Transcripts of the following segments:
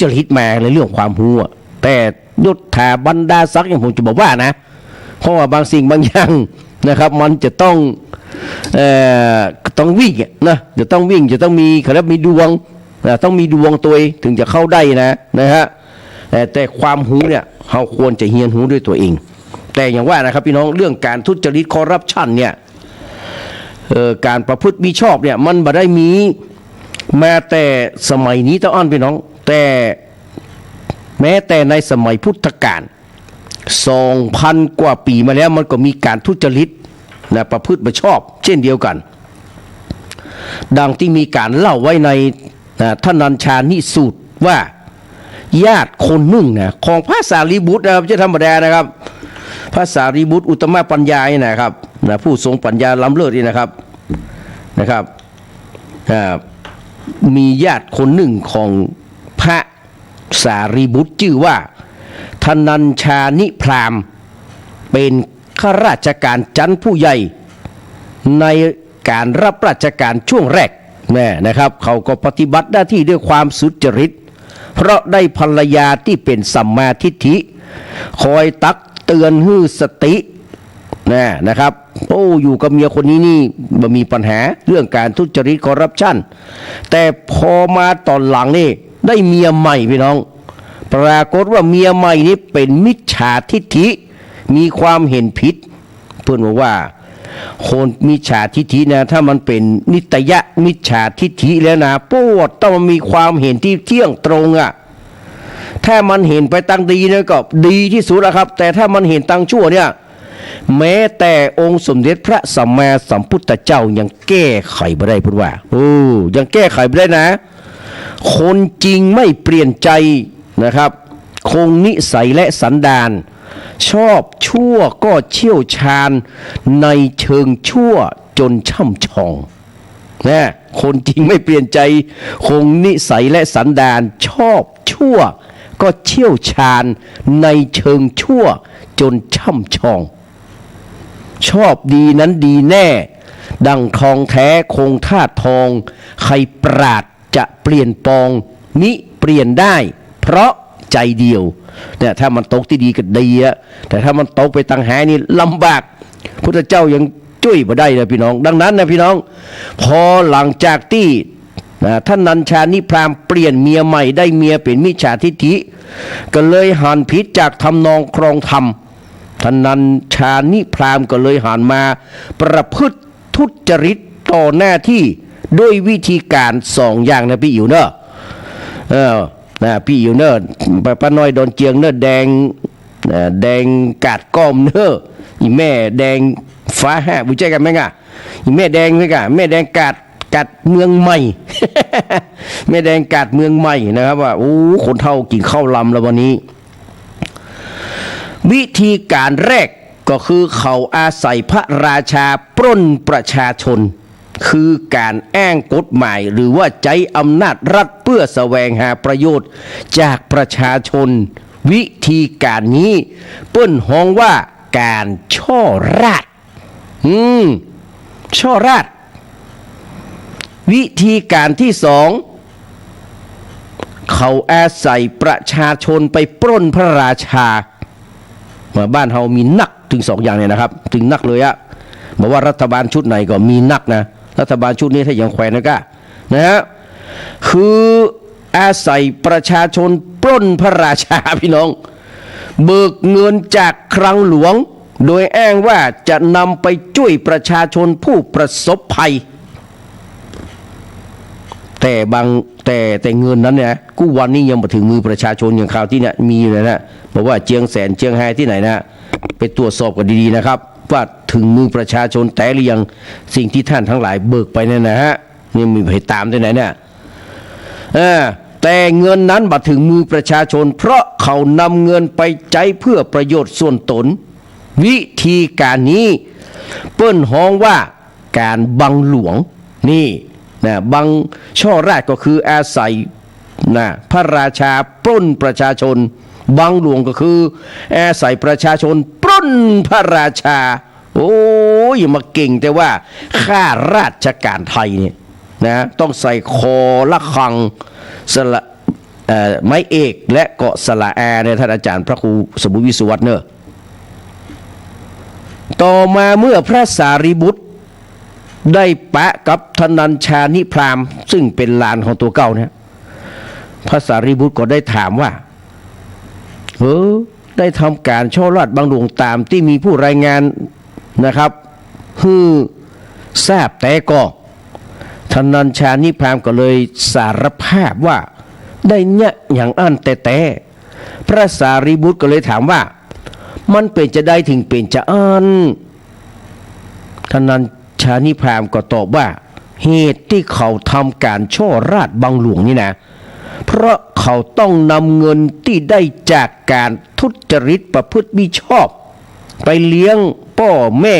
จะฮิตมาในเรื่องความรู้แต่ยศถาบรรดาศักดิ์อย่างผมจะบอกว่านะเพราะว่าบางสิ่งบางอย่างนะครับมันจะต้องวิ่งนะจะต้องวิ่งจะต้องมีเขาเรียกมีดวงต้องมีดวงตัวถึงจะเข้าได้นะฮะแต่ความรู้เนี่ยเราควรจะเรียนรู้ด้วยตัวเองแต่อย่างว่านะครับพี่น้องเรื่องการทุจริตคอร์รัปชันเนี่ยการประพฤติมิชอบเนี่ยมันบ่ได้มีแม้แต่สมัยนี้ต้องอ่านพี่น้องแต่แม้แต่ในสมัยพุทธกาล 2,000 กว่าปีมาแล้วมันก็มีการทุจริตนะประพฤติมิชอบเช่นเดียวกันดังที่มีการเล่าไว้ในท่านัญชานิสูตรว่าญาติคนหนึ่งนะของพระสารีบุตรนะครับจะธรรมดานะครับพระสารีบุตรอุตตมปัญญานะครับนะผู้ทรงปัญญาล้ำเลิศนี่นะครับมีญาติคนหนึ่งของพระสารีบุตรชื่อว่าธนัญชานิพรามเป็นข้าราชการชั้นผู้ใหญ่ในการรับราชการช่วงแรกนะครับเขาก็ปฏิบัติหน้าที่ด้วยความสุจริตเพราะได้ภรรยาที่เป็นสัมมาทิฏฐิคอยตักเตือนให้สตินะครับอยู่กับเมียคนนี้นี่ไม่มีปัญหาเรื่องการทุจริตคอร์รัปชันแต่พอมาตอนหลังนี่ได้เมียใหม่พี่น้องปรากฏว่าเมียใหม่นี้เป็นมิจฉาทิฏฐิมีความเห็นผิดเพื่อนบอกว่าคนมิจฉาทิฏฐินะถ้ามันเป็นนิตยะมิจฉาทิฏฐิแล้วนะต้องมีความเห็นที่เที่ยงตรงถ้ามันเห็นไปตั้งดีเนี่ยก็ดีที่สุดแล้วครับแต่ถ้ามันเห็นตั้งชั่วเนี่ยแม้แต่องค์สมเด็จพระสัมมาสัมพุทธเจ้ายังแก้ไขไม่ได้พูดว่ายังแก้ไขไม่ได้นะคนจริงไม่เปลี่ยนใจนะครับคงนิสัยและสันดานชอบชั่วก็เชี่ยวชาญในเชิงชั่วจนช่ำชองคนจริงไม่เปลี่ยนใจคงนิสัยและสันดานชอบชั่วก็เชี่ยวชาญในเชิงชั่วจนช่ำชองชอบดีนั้นดีแน่ดังทองแท้คงธาตุทองใครปราดจะเปลี่ยนปองมิเปลี่ยนได้เพราะใจเดียวเนี่ยถ้ามันตกที่ดีก็ดีแต่ถ้ามันตกไปตั้งหานี่ลำบากพุทธเจ้ายังช่วยมาได้นะพี่น้องดังนั้นนะพี่น้องพอหลังจากที่ท่านนัญชานิพรามเปลี่ยนเมียใหม่ได้เมียเป็นมิจฉาทิฏฐิก็เลยหันผิดจากทำนองครองธรรมท่านนัญชานิพรามก็เลยหันมาประพฤติทุจริตต่อหน้าที่ด้วยวิธีการ2 อย่างนะพี่อิ๋วเนอะพี่อิ๋วเนอะป้าน้อยโดนเจียงเนอะแดงกาดก้อมเนอะอีแม่แดงฟ้าห้าบุญใจกันไหมง่ะอีแม่แดงไหมง่ะแม่แดงกาดเมืองใหม่ แม่แดงกาดเมืองใหม่นะครับว่าคนเฒ่ากินข้าวลำแล้ววันนี้วิธีการแรกก็คือเขาอาศัยพระราชาปล้นประชาชนคือการอ้างกฎหมายหรือว่าใช้อำนาจรัฐเพื่อแสวงหาประโยชน์จากประชาชนวิธีการนี้เปิ้นฮ้องว่าการช่อราชช่อราชวิธีการที่2เขาอาศัยประชาชนไปปล้นพระราชาบ้านเฮามีนักถึง2 อย่างเนี่ยนะครับถึงนักเลยบอกว่ารัฐบาลชุดไหนก็มีนักนะรัฐบาลชุดนี้ถ้าอย่างแขวนนะฮะคืออาศัยประชาชนปล้นพระราชาพี่น้องเบิกเงินจากคลังหลวงโดยอ้างว่าจะนำไปช่วยประชาชนผู้ประสบภัยแต่เงินนั้นเนี่ยกู้วันนี้ยังมาถึงมือประชาชนอย่างข่าวที่เนี่ยมีเลยนะบอกว่าเจียงแสนเจียงไฮ้ที่ไหนนะไปตรวจสอบกันดีๆนะครับว่าถึงมือประชาชนแต่หรือยังสิ่งที่ท่านทั้งหลายเบิกไปเนี่ยนะฮะนี่มีไปตามที่ไหนเนี่ยแต่เงินนั้นมาถึงมือประชาชนเพราะเขานำเงินไปใช้เพื่อประโยชน์ส่วนตนวิธีการนี้เปิ้นฮ้องว่าการบังหลวงนี่บังช่อราชก็คืออาศัยพระราชาปล้นประชาชนบังหลวงก็คืออาศัยประชาชนปล้นพระราชาอย่ามาเก่งแต่ว่าข้าราชการไทยเนี่ยต้องใส่คอละฆังสละ ไม้เอกและเกาะสละแอเนี่ยท่านอาจารย์พระครูสมุวิสุวัฒน์เนอะต่อมาเมื่อพระสารีบุตรได้ปะกับธนัญชานิพรามซึ่งเป็นหลานของตัวเก่าเนี่ยพระสารีบุตรก็ได้ถามว่าได้ทำการช่อราชบังหลวงตามที่มีผู้รายงานนะครับทราบแต่ก็ธนัญชานิพรามก็เลยสารภาพว่าได้เนี่ยอย่างอันแต่พระสารีบุตรก็เลยถามว่ามันเป็นจะได้ถึงเป็นจะอันธนัญชานิพรามก็ตอบว่าเหตุที่เขาทำการช่อราชบังหลวงนี่นะเพราะเขาต้องนำเงินที่ได้จากการทุจริตประพฤติมิชอบไปเลี้ยงพ่อแม่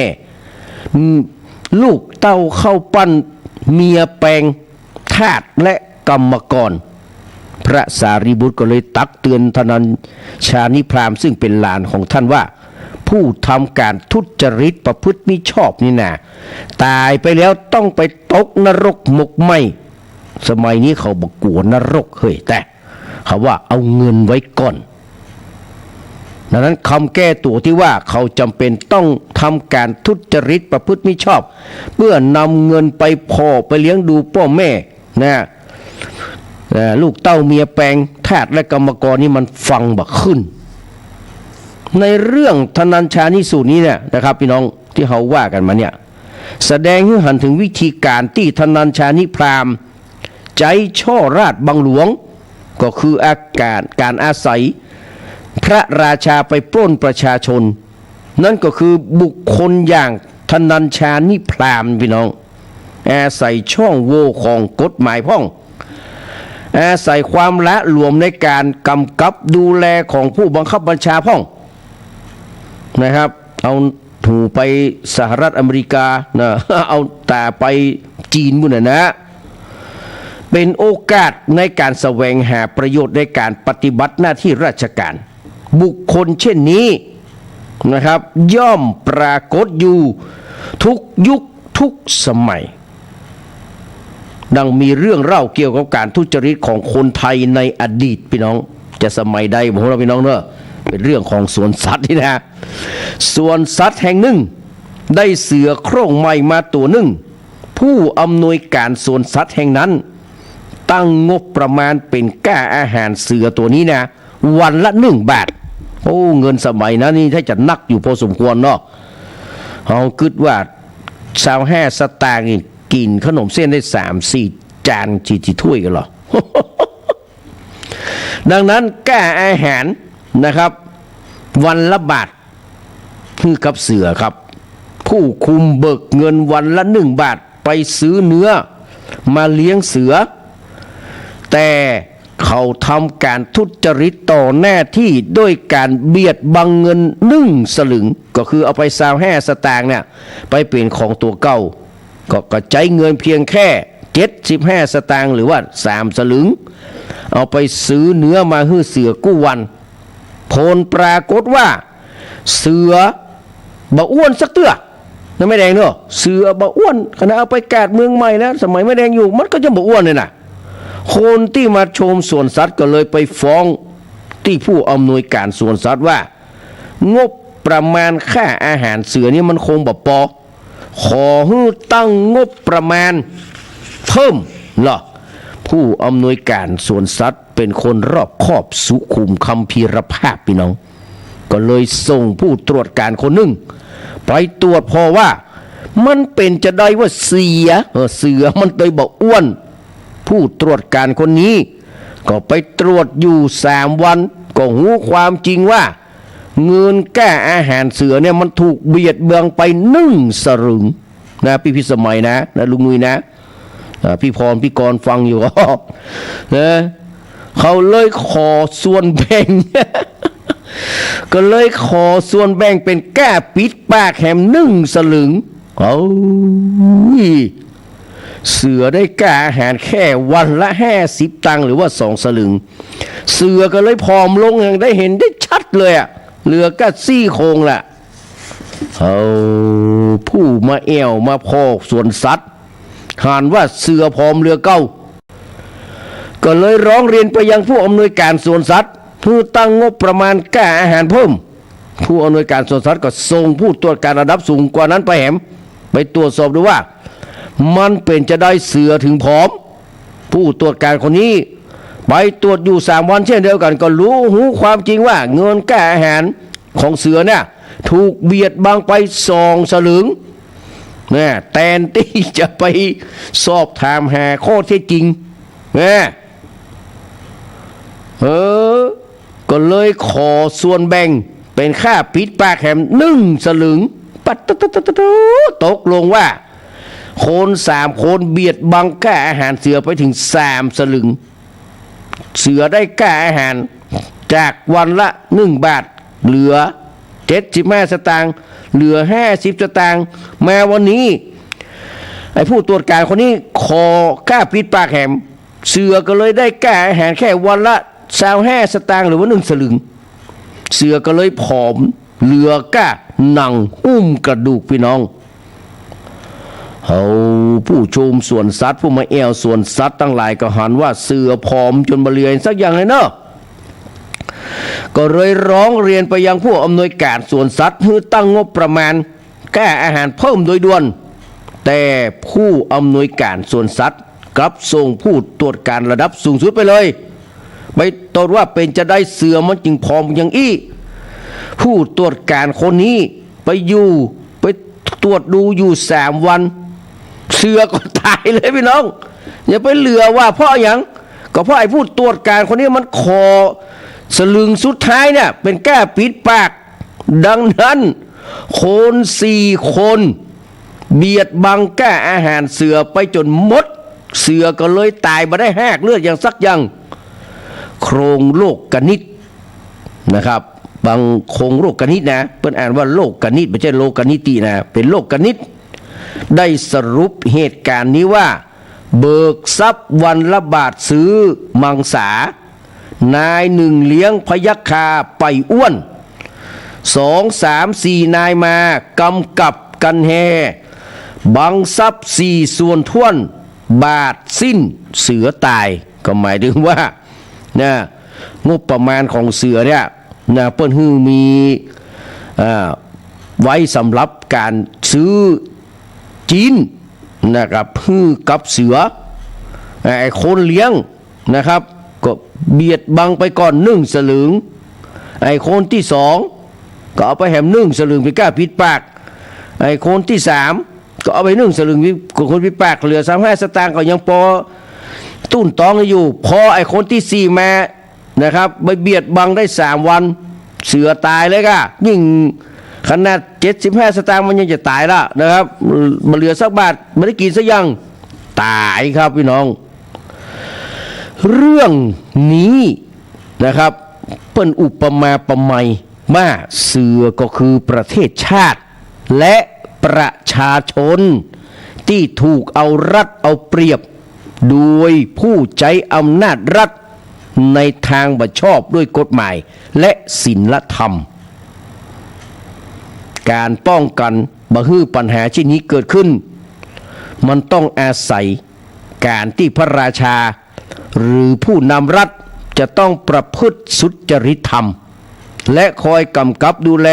ลูกเต้าเข้าปั้นเมียแปลงทาสและกรรมกรพระสารีบุตรก็เลยตักเตือนธนัญชานิพรามซึ่งเป็นหลานของท่านว่าผู้ทำการทุจริตประพฤติมิชอบนี่นะตายไปแล้วต้องไปตกนรกหมกไหมสมัยนี้เขาบอกกลัวนรกเฮ้ยแต่เขาว่าเอาเงินไว้ก่อนดังนั้นคำแก้ตัวที่ว่าเขาจำเป็นต้องทำการทุจริตประพฤติมิชอบเพื่อนำเงินไปไปเลี้ยงดูพ่อแม่นะลูกเต้าเมียแปลงทาสและกรรมกรนี่มันฟังบักขึ้นในเรื่องธนัญชานิสูตรนี้เนี่ยนะครับพี่น้องที่เขาว่ากันมาเนี่ยแสดงให้เห็นถึงวิธีการที่ธนัญชานิพรามใจช่อราชบังหลวงก็คือการอาศัยพระราชาไปปล้นประชาชนนั่นก็คือบุคคลอย่างธนัญชานิพรามพี่น้องอาศัยช่องโหว่ของกฎหมายพ่องอาศัยความละหลวมในการกำกับดูแลของผู้บังคับบัญชาพ่องนะครับเอาถูไปสหรัฐอเมริกานะเอาแต่ไปจีนมุ่นนะเป็นโอกาสในการแสวงหาประโยชน์ในการปฏิบัติหน้าที่ราชการบุคคลเช่นนี้นะครับย่อมปรากฏอยู่ทุกยุคทุกสมัยดังมีเรื่องเล่าเกี่ยวกับการทุจริตของคนไทยในอดีตพี่น้องจะสมัยใดผมเราพี่น้องเนอะเป็นเรื่องของสวนสัตว์นี่นะสวนสัตว์แห่งหนึ่งได้เสือโคร่งใหม่มาตัวหนึ่งผู้อำนวยการสวนสัตว์แห่งนั้นตั้งงบประมาณเป็นค่าอาหารเสือตัวนี้นะวันละ1 บาทโอ้เงินสมัยนั้นนี่ถ้าจะนักอยู่พอสมควรเนาะเอาคิดว่า25 สตางค์นี่กินขนมเส้นได้3-4 จานจีถ้วยกันหรอ ดังนั้นค่าอาหารนะครับวันละบาทคือกับเสือครับผู้คุมเบิกเงินวันละ1 บาทไปซื้อเนื้อมาเลี้ยงเสือแต่เขาทำการทุจริตต่อหน้าที่ด้วยการเบียดบังเงิน1 สลึงก็คือเอาไป25 สตางค์เนี่ยไปเปลี่ยนของตัวเก่าก็ใช้เงินเพียงแค่75 สตางค์หรือว่า3 สลึงเอาไปซื้อเนื้อมาให้เสือกู้วันผลปรากฏว่าเสือบ่อ้วนสักเตื้อนะไม่แดงเนอะเสือบ่อ้วนขณะเอาไปกาดเมืองใหม่แล้วสมัยไม่แดงอยู่มันก็จะบ่อ้วนเลยนะคนที่มาชมสวนสัตว์ก็เลยไปฟ้องที่ผู้อำนวยการสวนสัตว์ว่างบประมาณค่าอาหารเสือนี่มันคงบ่พอขอให้ตั้งงบประมาณเพิ่มเหรอผู้อำนวยการสวนสัตว์เป็นคนรอบคอบสุขุมคัมภีรภาพพี่น้องก็เลยส่งผู้ตรวจการคนหนึ่งไปตรวจพอว่ามันเป็นจะได้ว่าเสือมันเลยบ่อ้วนผู้ตรวจการคนนี้ก็ไปตรวจอยู่3 วันก็รู้ความจริงว่าเงินแก้อาหารเสือเนี่ยมันถูกเบียดเบืองไป1 สลึงนะพี่พิสมัยนะลุงนุ้ยนะพี่พรพี่กรฟังอยู่นะเขาเลยขอส่วนแบ่ง ก็เลยขอส่วนแบ่งเป็นแก้ปิดปากแหม1 สลึงเสือได้แก้อาหารแค่วันละ50 ตังค์หรือว่า2 สลึงเสือก็เลยผอมลงอย่างได้เห็นได้ชัดเลยอะเหลือก็ซี่โครงแหละผู้มาแอวมาพอกสวนสัตว์หานว่าเสือผอมเรือเก้า ก็เลยร้องเรียนไปยังผู้อำนวยการสวนสัตว์เพื่อตั้งงบประมาณแก้อาหารเพิ่มผู้อำนวยการสวนสัตว์ก็ส่งผู้ตรวจการระดับสูงกว่านั้นไปแหมไปตรวจสอบดูว่ามันเป็นจะได้เสือถึงผอมผู้ตรวจการคนนี้ไปตรวจอยู่3 วันเช่นเดียวกันก็รู้หูความจริงว่าเงินแก้อาหารของเสือเนี่ยถูกเบียดบังไป2 สลึงเนี่ยแทนที่จะไปสอบถามหาข้อเท็จจริงเนี่ยก็เลยขอส่วนแบ่งเป็นค่าปิดปากแหม1 สลึงปัดตกลงว่าคน3 คนเบียดบังค่าอาหารเสือไปถึง3 สลึงเสือได้ค่าอาหารจากวันละ1 บาทเหลือ75 สตางค์เหลือ50 สตางค์แม้วันนี้ไอ้ผู้ตรวจการคนนี้ขอค่าปิดปากแหมเสือก็เลยได้ค่าอาหารแค่วันละ25 สตางค์หรือว่า1 สลึงเสือก็เลยผอมเหลือก้าหนังหุ้มกระดูกพี่น้องผู้ชมสวนสัตว์ผู้มาแอวสวนสัตว์ตั้งหลายก็หันว่าเสือผอมจนบะเลือยสักอย่างเลยเนาะก็เลยร้องเรียนไปยังผู้อำนวยการสวนสัตว์เพื่อตั้งงบประมาณแก้อาหารเพิ่มโดยด่วนแต่ผู้อำนวยการสวนสัตว์กลับส่งผู้ตรวจการระดับสูงสุดไปเลยไปตรวจว่าเป็นจะได้เสือมันจึงผอมอย่างอี้ผู้ตรวจการคนนี้ไปตรวจดูอยู่3 วันเสือก็ตายเลยพี่น้องอย่าไปเหลือว่าเพราะอย่างก็เพราะไอ้ผู้ตรวจการคนนี้มันขอสลึงสุดท้ายเนี่ยเป็นแก้ปิดปากดังนั้นคน4 คนเบียดบังแก้อาหารเสือไปจนหมดเสือก็เลยตายมาได้แหกเลือดอย่างสักอย่างโครงโรคกนิษฐ์นะครับบางโครงโรคกนิษฐ์นะเปิ้นอ่านว่าโรคกนิษฐ์ไม่ใช่โรคกนิตินะเป็นโรคกนิษฐ์ได้สรุปเหตุการณ์นี้ว่าเบิกทรัพย์วันละบาทซื้อมังสานาย1เลี้ยงพยัคฆาไปอ้วน2 3 4นายมากำกับกันแฮบังทรัพย์4 ส่วนท่วนบาทสิ้นเสือตายก็หมายถึงว่านะงบประมาณของเสือเนี่ยนะเปิ้นฮื้อมีไว้สำหรับการซื้อจีนนะครับฮื้อกับเสือไอ้คนเลี้ยงนะครับก็เบียดบังไปก่อน1 สลึงไอ้คนที่2ก็เอาไปแหม1 สลึงไปกล้าปิดปากไอ้คนที่3ก็เอาไป1 สลึงคนปิดปากเหลือ35 สตางค์ก็ยังพอตุ้นตองอยู่พอไอ้คนที่4มานะครับไปเบียดบังได้3 วันเสือตายเลยค่ะยิ่งขนาด75 สตางค์มันยังจะตายละนะครับมันเหลือสักบาทไม่ได้กินซะยังตายครับพี่น้องเรื่องนี้นะครับเปิ้นอุปมาประไมยว่าเสือก็คือประเทศชาติและประชาชนที่ถูกเอารัดเอาเปรียบโดยผู้ใช้อำนาจรัฐในทางบัชอบด้วยกฎหมายและศีลธรรมการป้องกันบ่ให้ปัญหาเช่นนี้เกิดขึ้นมันต้องอาศัยการที่พระราชาหรือผู้นำรัฐจะต้องประพฤติสุจริตธรรมและคอยกำกับดูแล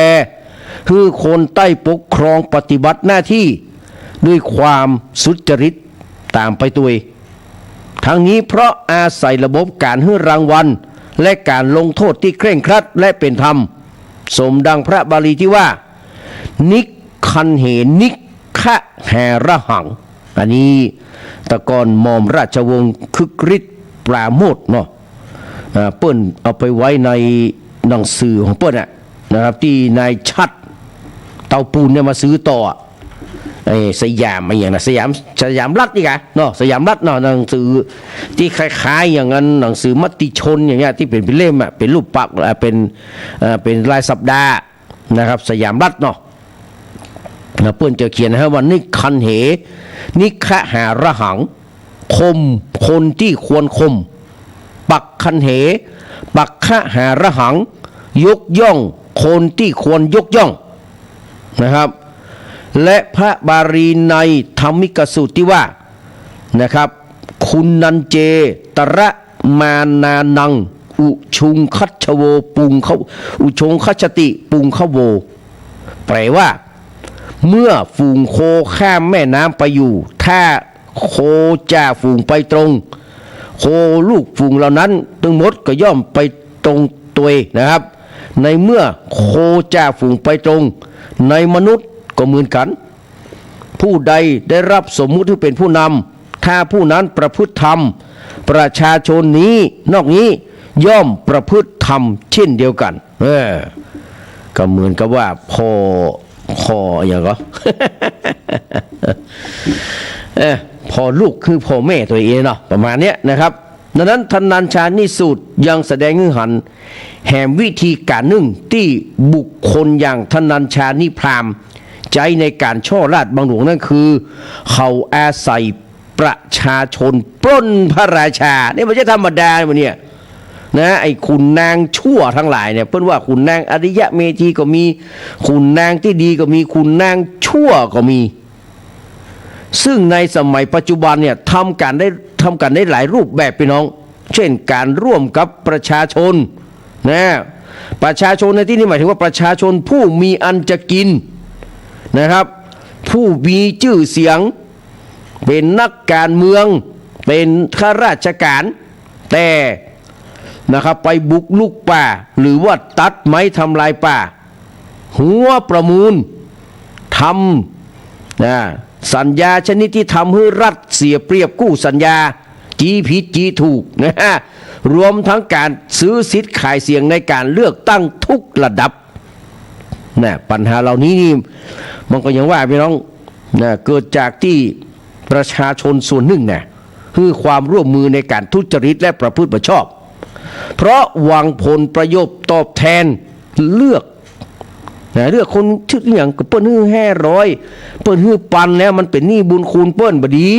ให้คนใต้ปกครองปฏิบัติหน้าที่ด้วยความสุจริตตามไปตัวทั้งนี้เพราะอาศัยระบบการให้รางวัลและการลงโทษที่เคร่งครัดและเป็นธรรมสมดังพระบาลีที่ว่านิคันเหนิคะแหระหังอันนี้ตะกอนหม่อมราชวงศ์คึกฤทธิ์ปราโมทย์เนาะเปิ้นเอาไปไว้ในหนังสือของเปิ้นนะครับที่นายชัดเตาปูนเนี่ยมาซื้อต่อสยามอะไรอย่างนะสยามรัฐนี่ไงเนาะสยามรัฐเนาะหนังสือที่คล้ายๆอย่างนั้นหนังสือมติชนอย่างเงี้ยที่เป็นเล่มเป็นรูปปักเป็นรายสัปดาห์นะครับสยามรัฐเนาะเปิ้นจะเขียนให้ว่านิคันเหนิคะหาระหังคมคนที่ควรคมปักคันเหปักคะหาระหังยกย่องคนที่ควรยกย่องนะครับและพระบาลีในธรรมิกสูตรที่ว่านะครับคุณนันเจตระ มานานังอุชุงคัชโวปุงเขาอุชงคัชติปุงเขาโวแปลว่าเมื่อฝูงโคข้ามแม่น้ำไปอยู่ถ้าโคจ่าฝูงไปตรงโคลูกฝูงเหล่านั้นทั้งหมดก็ย่อมไปตรงตัวนะครับ ในเมื่อโคจ่าฝูงไปตรงในมนุษย์ก็เหมือนกันผู้ใดได้รับสมมุติที่เป็นผู้นำถ้าผู้นั้นประพฤติธรรมประชาชนนี้นอกนี้ย่อมประพฤติธรรมเช่นเดียวกันก็เหมือนกับว่าพ่ออย่างก็ พอลูกคือพ่อแม่ตัวเองเนาะประมาณเนี้ยนะครับดังนั้นทันนัญชานิสูตรยังแสดงให้หันแห่งวิธีการหนึ่งที่บุคคลอย่างทันนัญชานิพรามใจในการช่อราชบังหลวงนั่นคือเขาอาศัยประชาชนปล้นพระราชานี่ไม่ใช่ธรรมดาเนี่ยนะไอ้ขุนนางชั่วทั้งหลายเนี่ยเพิ่นว่าขุนนางอริยะเมธีก็มีขุนนางที่ดีก็มีขุนนางชั่วก็มีซึ่งในสมัยปัจจุบันเนี่ยทำกันได้หลายรูปแบบพี่น้องเช่นการร่วมกับประชาชนนะประชาชนในที่นี้หมายถึงว่าประชาชนผู้มีอันจะกินนะครับผู้มีชื่อเสียงเป็นนักการเมืองเป็นข้าราชการแต่นะครับไปบุกลุกป่าหรือว่าตัดไม้ทำลายป่าหัวประมูลทำสัญญาชนิดที่ทำให้รัฐเสียเปรียบกู้สัญญาจีผิดจีถูกนะฮะรวมทั้งการซื้อสิทธิ์ขายเสียงในการเลือกตั้งทุกระดับนะปัญหาเหล่านี้นี่มันก็ยังว่าพี่น้องนะเกิดจากที่ประชาชนส่วนหนึ่งนะคือความร่วมมือในการทุจริตและประพฤติมิชอบเพราะหวังผลประโยชน์ตอบแทนเลือกคนชื่ออย่างเปิ้นฮื้อ500เปิ้นฮื้อปันแล้วมันเป็นหนี้บุญคุณเปิ้นบ่ดี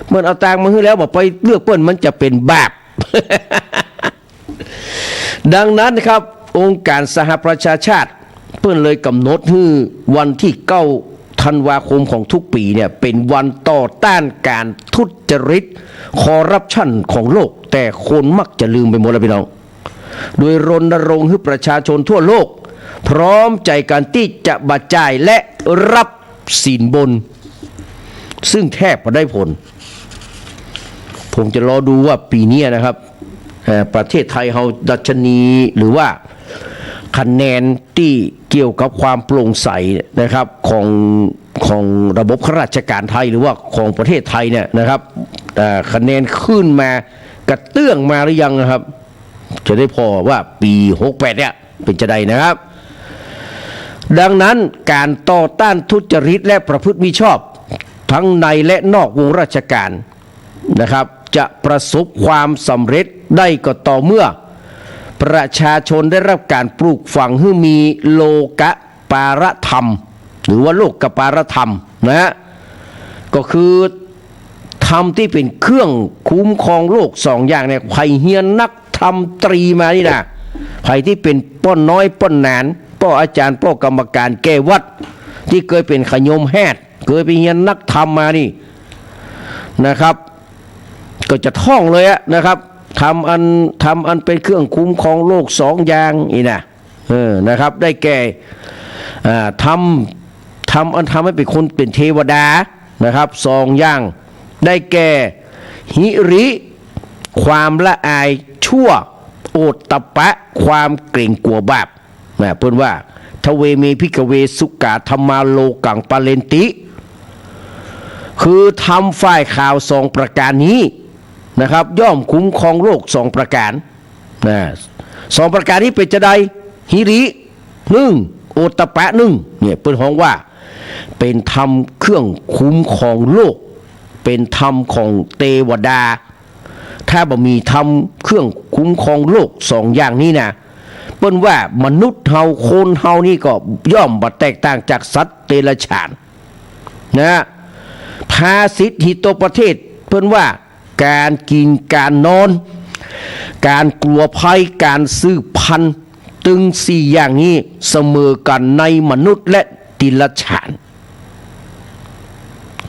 เมื่อเอาตังค์มาฮื้อแล้วบอกไปเลือกเปิ้นมันจะเป็นบาป ดังนั้นครับองค์การสหประชาชาติเปิ้นเลยกำหนดฮื้อวันที่9 ธันวาคมของทุกปีเนี่ยเป็นวันต่อต้านการทุจริตคอร์รัปชันของโลกแต่คนมักจะลืมไปหมดแล้วพี่น้องโดยรณรงค์ให้ประชาชนทั่วโลกพร้อมใจกันที่จะบัดจ่ายและรับสินบนซึ่งแทบจะได้ผลผมจะรอดูว่าปีนี้นะครับประเทศไทยเราดัชนีหรือว่าคะแนนที่เกี่ยวกับความโปร่งใสนะครับของระบบข้าราชการไทยหรือว่าของประเทศไทยเนี่ยนะครับคะแนนขึ้นมากระเตื้องมาหรือยังนะครับจะได้พอว่าปี68เนี่ยเป็นจะได้นะครับดังนั้นการต่อต้านทุจริตและประพฤติมิชอบทั้งในและนอกวงราชการนะครับจะประสบความสำเร็จได้ก็ต่อเมื่อประชาชนได้รับการปลูกฝังให้มีโลกปารธรรมหรือว่าโลกปารธรรมนะก็คือธรรมที่เป็นเครื่องคุ้มครองโลกสองอย่างเนี่ยไผ่เฮียนนักธรรมตรีมานี่นะไผ่ที่เป็นป้อนน้อยป้อนหนานป้ออาจารย์ป้อกรรมการแก้วัดที่เคยเป็นขยมแฮดเคยไปเฮียนนักธรรมมานี่นะครับก็จะท่องเลยนะครับทำอันเป็นเครื่องคุ้มครองโลกสองอย่างอีนะนะครับได้แก่ทำให้เป็นคนเป็นเทวดานะครับสองอย่างได้แก่หิริความละอายชั่วโอตตปะความเกรงกลัวบาปเพิ่นว่าทเวเมพิกเวสุกาธรรมาโลกังปะเลนติคือทำฝ่ายข่าวสองประการนี้นะครับย่อมคุ้มครองโลกสองประการสองประการนี้เป็นจะใดหิริ1โอตตปะ1เนี่ยเพิ่นฮ้องว่าเป็นธรรมเครื่องคุ้มครองโลกเป็นธรรมของเทวดาถ้าบ่มีธรรมเครื่องคุ้มครองโลกสองอย่างนี้นะเปิ้นว่ามนุษย์เฮาคนเฮานี่ก็ย่อมบ่แตกต่างจากสัตว์เดรัจฉานนะภาษิตหิโตประเทศเปิ้นว่าการกินการนอนการกลัวภัยการสืบพันธุ์ตึงสี่อย่างนี้เสมอกันในมนุษย์และเดรัจฉาน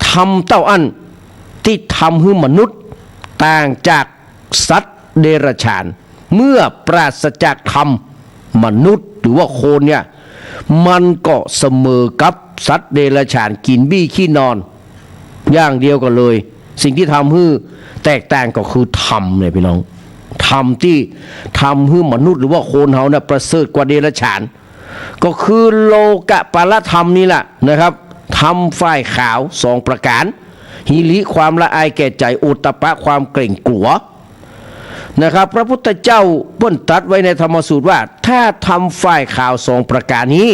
ทำเต้าอันที่ทำให้มนุษย์ต่างจากสัตว์ เดรัจฉานเมื่อปราศจากธรรมมนุษย์หรือว่าโคนเนี่ยมันก็เสมอกับสัตว์เดรัจฉานกินบี้ขี้นอนอย่างเดียวกันเลยสิ่งที่ทำให้แตกต่างก็คือธรรมเลยพี่น้องธรรมที่ทำให้มนุษย์หรือว่าโคนเฮาเนี่ยประเสริฐกว่าเดรัจฉานก็คือโลกะปาลธรรมนี่แหละนะครับธรรมฝ่ายขาวสองประการหิริความละอายแก่ใจโอตตัปปะความเกรงกลัวนะครับพระพุทธเจ้าเพิ่นตรัสไว้ในธรรมสูตรว่าถ้าทำฝ่ายข่าวสองประการนี้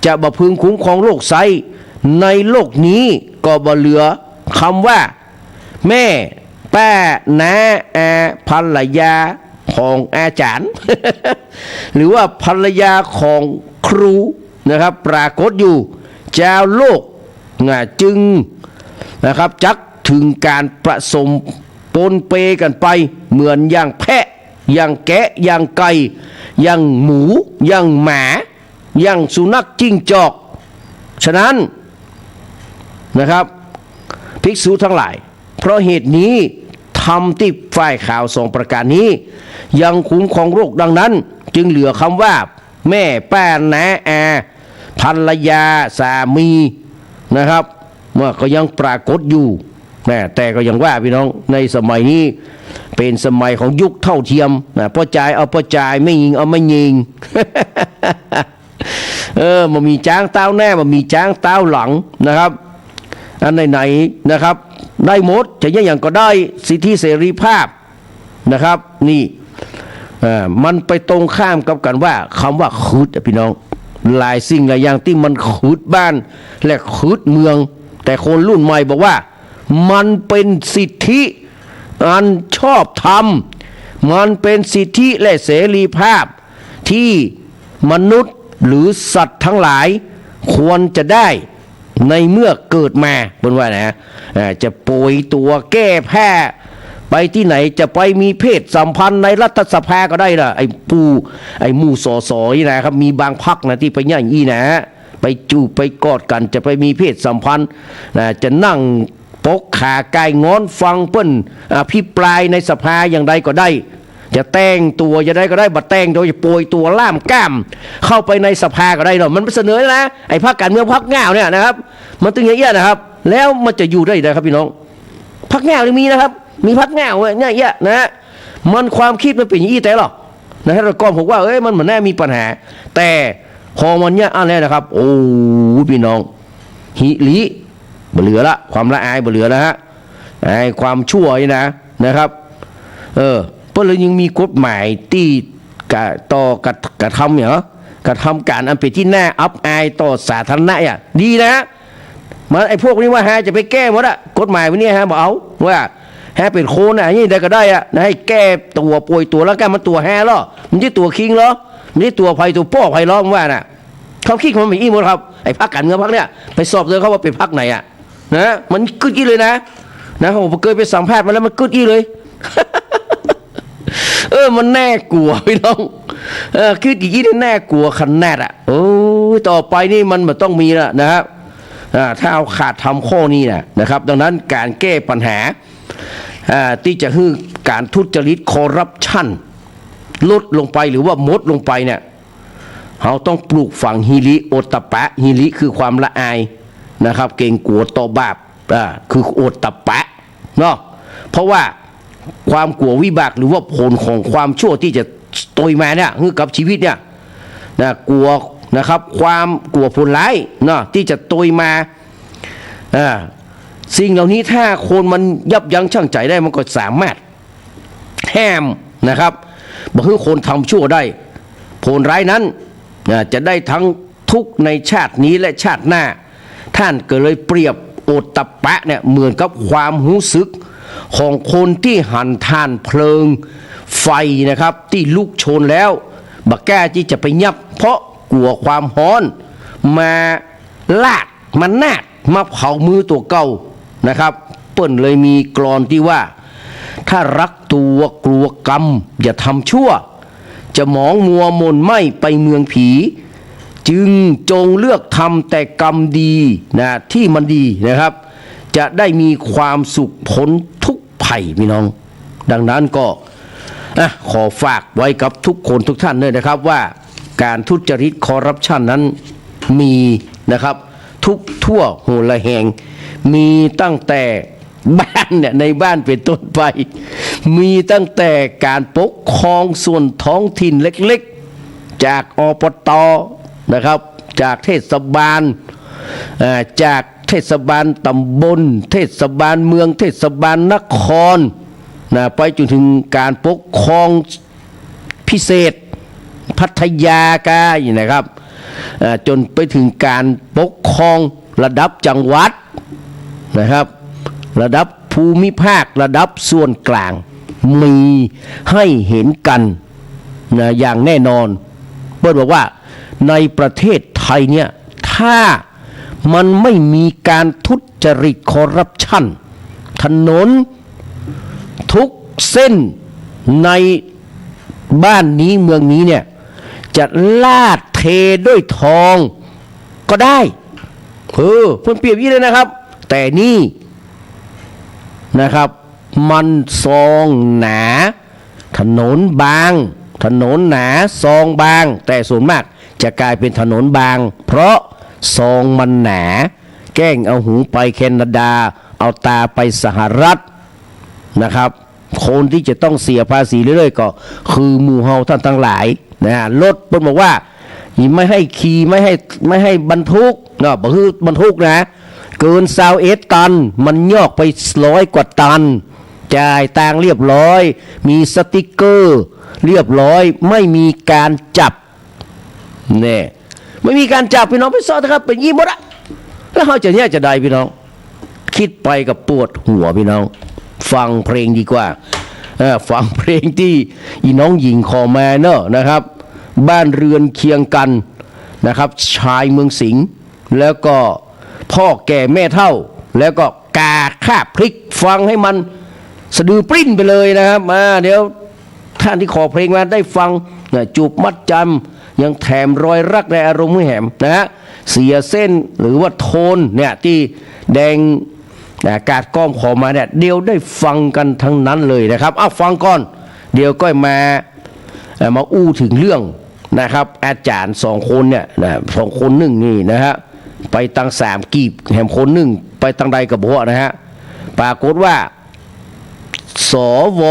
จะบ่พึงคุ้มครองโลกไซในโลกนี้ก็บ่เหลือคำว่าแม่ป้าน้าอาภรรยาของอาจารย์ หรือว่าภรรยาของครูนะครับปรากฏอยู่เจ้าโลกจึงนะครับจักถึงการผสมปนเปกันไปเหมือนอย่างแพะอย่างแกะอย่างไก่อย่างหมูอย่างหมาอย่างสุนัขจิ้งจอกฉะนั้นนะครับภิกษุทั้งหลายเพราะเหตุนี้ทำที่ฝ่ายข่าวสองประการนี้ยังคุ้มครองโรคดังนั้นจึงเหลือคำว่าแม่ป้าน้าอาภรรยาสามีนะครับเมื่อก็ยังปรากฏอยู่แต่ก็ยังว่าพี่น้องในสมัยนี้เป็นสมัยของยุคเท่าเทียมพ่อจ่ายเอาพ่อจ่ายไม่ยิงเอาไม่ยิง มันมีจ้างเต้าแน่มันมีจ้างเต้าหลังนะครับอันไหนๆนะครับได้หมดจะอย่างก็ได้สิทธิเสรีภาพนะครับนี่มันไปตรงข้ามกับกันว่าคำว่าคืดพี่น้องหลายสิ่งหลายอย่างที่มันคืดบ้านและคืดเมืองแต่คนรุ่นใหม่บอกว่ามันเป็นสิทธิอันชอบธรรมมันเป็นสิทธิและเสรีภาพที่มนุษย์หรือสัตว์ทั้งหลายควรจะได้ในเมื่อเกิดมาเป็นว่านะจะป่วยตัวแก้แพ้ไปที่ไหนจะไปมีเพศสัมพันธ์ในรัฐสภาก็ได้ล่ะไอ้หมู่สอสอนี่นะครับมีบางพรรคนะที่ไปย่างอี้นะไปจูบไปกอดกันจะไปมีเพศสัมพันธ์จะนั่งปกขากายงอนฟังเปิ้นพิปรายในสภาอย่างใดก็ได้จะแต่งตัวจะได้ก็ได้บัดแต่งโดยจะโปรยตัวล่ามกล้ามเข้าไปในสภาก็ได้หรอกมันเสนอนะไอ้พรรคการเมืองพรรคง่าวเนี่ยนะครับมันตึงอย่างเงี้ยนะครับแล้วมันจะอยู่ได้นะครับพี่น้องพรรคง่าวมีนะครับมีพรรคง่าวเนี่ยเยอะนะฮะมันความคิดมันเป็นอย่างนี้แต่หรอกนะฮะแต่ก่อนผมว่ามันเหมือนแน่มีปัญหาแต่พอมันเนี่ยอะไรนะครับโอ้พี่น้องหิริบ่เหลือละความละอายบ่เหลือนะฮะไอ้ความชั่วนี่นะครับเพราะเลยยังมีกฎหมายที่ต่อกระทำเหรอกระทำการอันเป็นที่น่าอับอายต่อสาธารณะดีนะมันไอ้พวกนี้ว่าจะไปแก้หมดอะกฎหมายวันนี้บอกเอาว่าเป็นโคนนี่ได้ก็ได้อะให้แก้ตัวป่วยตัวแล้วแก้มันตัวหรอมันที่ตัวคิงเหรอมันที่ตัวไผ่ตัวป้อไผ่ล้อมว่าน่ะเขาคิดมันไม่อีหมดครับไอ้พรรคการเมืองพรรคเนี่ยไปสอบเลยเขาว่าเป็นพรรคไหนอะนะมันกึดอี้เลยนะผมเคยไปสัมภาษณ์มาแล้วมันกึดอี้เลย มันแน่กลัวพี่น้องคืออีกที่แน่กลัวขนาดต่อไปนี่มันต้องมีแล้วนะครับถ้าเอาขาดทำข้อนี้นะครับดังนั้นการแก้ปัญหาที่จะให้การทุจริตคอร์รัปชันลดลงไปหรือว่าหมดลงไปเนี่ยเราต้องปลูกฝังฮิริโอตตัปปะฮิริคือความละอายนะครับเกรงกลัวต่อบาปคือโอตตัปปะเนาะเพราะว่าความกลัววิบากหรือว่าผลของความชั่วที่จะตยมาเนี่ยคือกับชีวิตเนี่ยกลัวนะครับความกลัวผลร้ายเนาะที่จะตยมาสิ่งเหล่านี้ถ้าคนมันยับยั้งชั่งใจได้มันก็สามารถแห้มนะครับบอกให้คนทำชั่วได้ผลร้ายนั้นจะได้ทั้งทุกข์ในชาตินี้และชาติหน้าท่านก็เลยเปรียบโอตตัปปะเนี่ยเหมือนกับความรู้สึกของคนที่หันทานเพลิงไฟนะครับที่ลุกโชนแล้วบักแก้ที่จะไปยับเพราะกลัวความร้อนมาลาดมันนาดมาเผามือตัวเก่านะครับเปิ้นเลยมีกลอนที่ว่าถ้ารักตัวกลัวกรรมอย่าทำชั่วจะหมองมัวมนไม่ไปเมืองผีจึงจงเลือกทำแต่กรรมดีนะที่มันดีนะครับจะได้มีความสุขพ้นทุกภัยพี่น้องดังนั้นก็ ขอฝากไว้กับทุกคนทุกท่านเลยนะครับว่าการทุจริตคอร์รัปชันนั้นมีนะครับทุกทั่วโหระแหงมีตั้งแต่บ้านเนี่ยในบ้านเป็นต้นไปมีตั้งแต่การปกครองส่วนท้องถิ่นเล็กๆจากอบต.นะครับจากเทศบาลจากเทศบาลตำบลเทศบาลเมืองเทศบาลนครไปจนถึงการปกครองพิเศษพัทยากายนะครับจนไปถึงการปกครองระดับจังหวัดนะครับระดับภูมิภาคระดับส่วนกลางมีให้เห็นกันอย่างแน่นอนเปิ้ลบอกว่าในประเทศไทยเนี่ยถ้ามันไม่มีการทุจริตคอร์รัปชันถนนทุกเส้นในบ้านนี้เมืองนี้เนี่ยจะลาดเทด้วยทองก็ได้เพิ่นเปรียบยี่เลยนะครับแต่นี่นะครับมันซองหนาถนนบางถนนหนาซองบางแต่ส่วนมากจะกลายเป็นถนนบางเพราะซองมันหนาแกล้งเอาหูไปแคนาดาเอาตาไปสหรัฐนะครับคนที่จะต้องเสียภาษีเรื่อยๆก็คือหมู่เฮาท่านทั้งหลายนะรถเพิ่นบอกว่าไม่ให้ขี่ไม่ให้บรรทุกเนาะบ่คือบรรทุกนะเกิน21 ตันมันยอกไป100 กว่าตันจ่ายตังเรียบร้อยมีสติกเกอร์เรียบร้อยไม่มีการจับเนี่ยไม่มีการจับพี่น้องไปสอนนะครับเป็นยี่หมดอะแล้วเขาจะเนี่ยจะได้พี่น้องคิดไปกับปวดหัวพี่น้องฟังเพลงดีกว่าฟังเพลงที่อีน้องหญิงขอมาเนอะนะครับบ้านเรือนเคียงกันนะครับชายเมืองสิงห์แล้วก็พ่อแก่แม่เฒ่าแล้วก็กาข้าพริกฟังให้มันสะดือปริ้นไปเลยนะครับเดี๋ยวท่านที่ขอเพลงมาได้ฟังจูบมัดจำยังแถมรอยรักในอารมณ์ให้แหมนะฮะเสียเส้นหรือว่าโทนเนี่ยที่แดงการก้อมขอมาเนี่ยเดี๋ยวได้ฟังกันทั้งนั้นเลยนะครับฟังก่อนเดี๋ยวก็มาอู้ถึงเรื่องนะครับอาจารย์2 คนเนี่ย2 คนหนึ่งนี่นะฮะไปตั้ง3 กีบแหมคนหนึ่งไปตั้งใดกับหัวนะฮะปรากฏว่าสว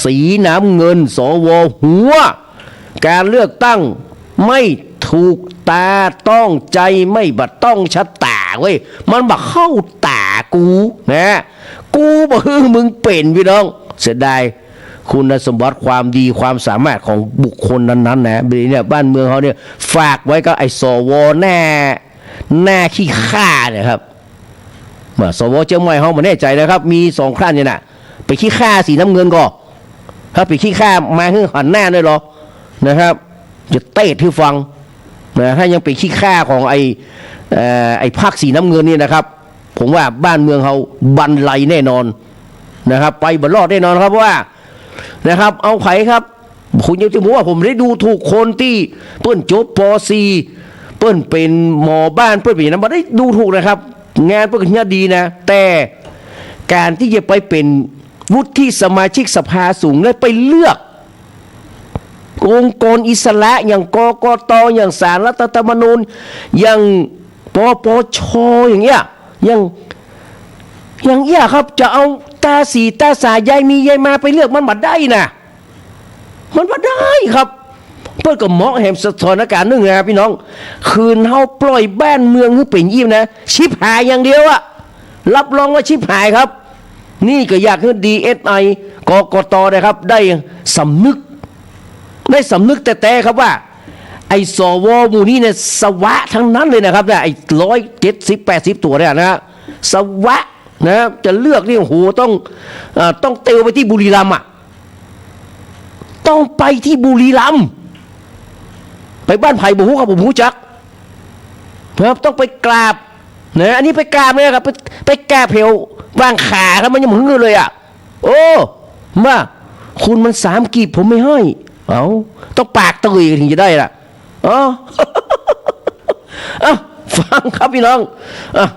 สีน้ำเงินสวหัวการเลือกตั้งไม่ถูกตาต้องใจไม่บัดต้องชะตาเว้ยมันบักเข้าตากูนะกูบอกมึงเป็นพี่น้องเสียดายคุณสมบัติความดีความสามารถของบุคคลนั้นๆนะเนี่ยบ้านเมืองเขาเนี่ยฝากไว้ก็ไอ้สวแน่ขี้ข้าเนี่ยครับสวเจ้าใหม่เขามาแน่ใจนะครับมี2 ครั้งเนี่ยนะไปขี้ข้าสีน้ำเงินก่อนถ้าไปขี้ข้ามาให้หันหน้าด้วยหรอนะครับจะเตะที่ฟังนะถ้ายังไปขี้ข้าของไอ้ภาคสีน้ำเงินนี่นะครับผมว่าบ้านเมืองเขาบันไลแน่นอนนะครับไปบรรลอดแน่นอนครับว่านะครับเอาไผ่ครับคุณยังจะบอกว่าผมได้ดูถูกคนที่เปิ้นจบป .4 เปิ้นเป็นหมอบ้านเปิ้นเป็นนั้นมาได้ดูถูกนะครับงานเปิ้นก็ดีนะแต่การที่จะไปเป็นวุฒิสมาชิกสภาสูงและไปเลือกองค์กรอิสระอย่างกกต.อย่างศาลรัฐธรรมนูญอย่างปปช.อย่างเงี้ยอย่างเงี้ยครับจะเอาตาสีตาสายายมียายมาไปเลือกมันบัดได้นะมันบัดได้ครับเพื่อก็เหมาะแห่งสถานการณ์นึงนะพี่น้องคืนเฮาปล่อยบ้านเมืองให้เป็นยิ่มนะชิบหายอย่างเดียวอะรับรองว่าชิบหายครับนี่ก็อยากให้DSIกกต.นะครับได้สำนึกแต่ครับว่าไอ้สวหมู่นี้เนี่ยสวะทั้งนั้นเลยนะครับเนี่ยไอ้170-80 ตัวเนี่ยนะสวะนะจะเลือกนี่โอ้โหต้องเตลไปที่บุรีรัมย์อ่ะต้องไปที่บุรีรัมย์ไปบ้านไผ่บุหูครับผมหูจักครับต้องไปกราบนะอันนี้ไปกราบเลยครับไปกราบเพลวางขาครับมันยังมึงเลยอ่ะโอ้มาคุณมัน3 กีบผมไม่ให้ต้องปากตุยถึงจะได้ล่ะฟังครับพี่น้อง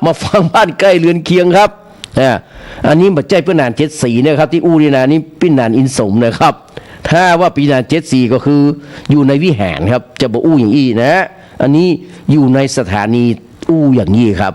มาฟังบ้านใกล้เรือนเคียงครับอันนี้บัจใจเพื่อนนาน74นะครับที่อู้นี่นะนี่ปิ้นนานอินสมนะครับ ถ้าว่าปีนา74ก็คืออยู่ในวิหารครับจะบอกอู้อย่างอี้นะ อันนี้อยู่ในสถานีอู้อย่างนี้ครับ